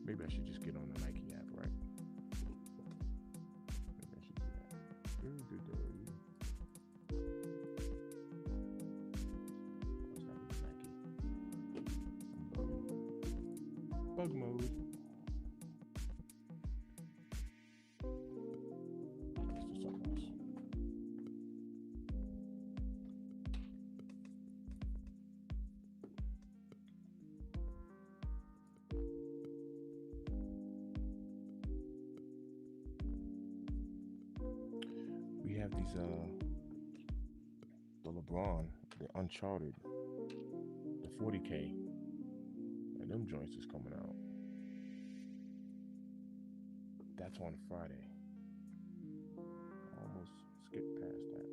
A: Maybe I should just get on the Nike app, right? Maybe I should do that. What's that with Nike? Bug mode. We have these the LeBron, the Uncharted, the 40K, and them joints is coming out. That's on Friday. Almost skipped past that.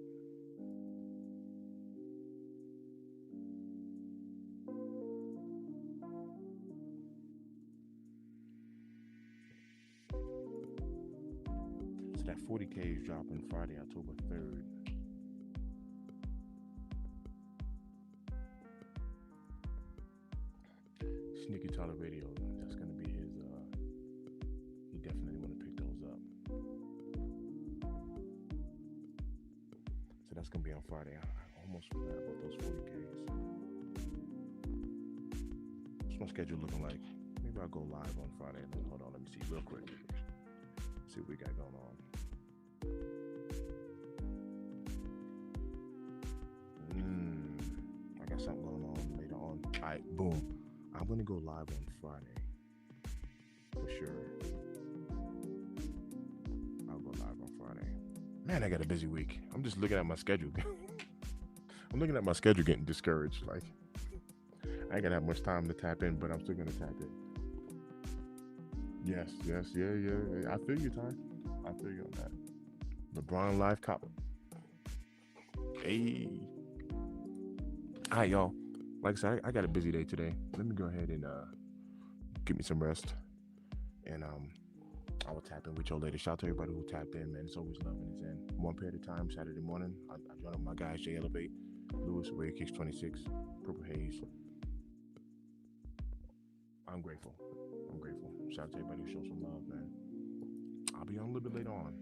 A: So that 40K is dropping Friday, October 3rd. Sneaky Tyler Radio, that's gonna be his. He definitely want to pick those up. So that's gonna be on Friday. I almost forgot about those 40Ks. What's my schedule looking like? Maybe I'll go live on Friday. Hold on, let me see real quick. See what we got going on. I got something going on later on. All right, boom. I'm gonna go live on Friday for sure. I'll go live on Friday. Man, I got a busy week. I'm just looking at my schedule. I'm looking at my schedule getting discouraged. Like, I ain't gonna have much time to tap in, but I'm still gonna tap in. Yes, yeah. I feel you, Ty. I feel you on that. LeBron live cop. Hey. All right, y'all. Like I said, I got a busy day today. Let me go ahead and get me some rest. And I will tap in with y'all later. Shout out to everybody who tapped in, man. It's always love when it's in. One pair at a time, Saturday morning. I join up my guys, Jay Elevate, Lewis, Ray Kicks 26, Purple Haze. I'm grateful. Shout out to everybody who showed some love, man. I'll be on a little bit later on.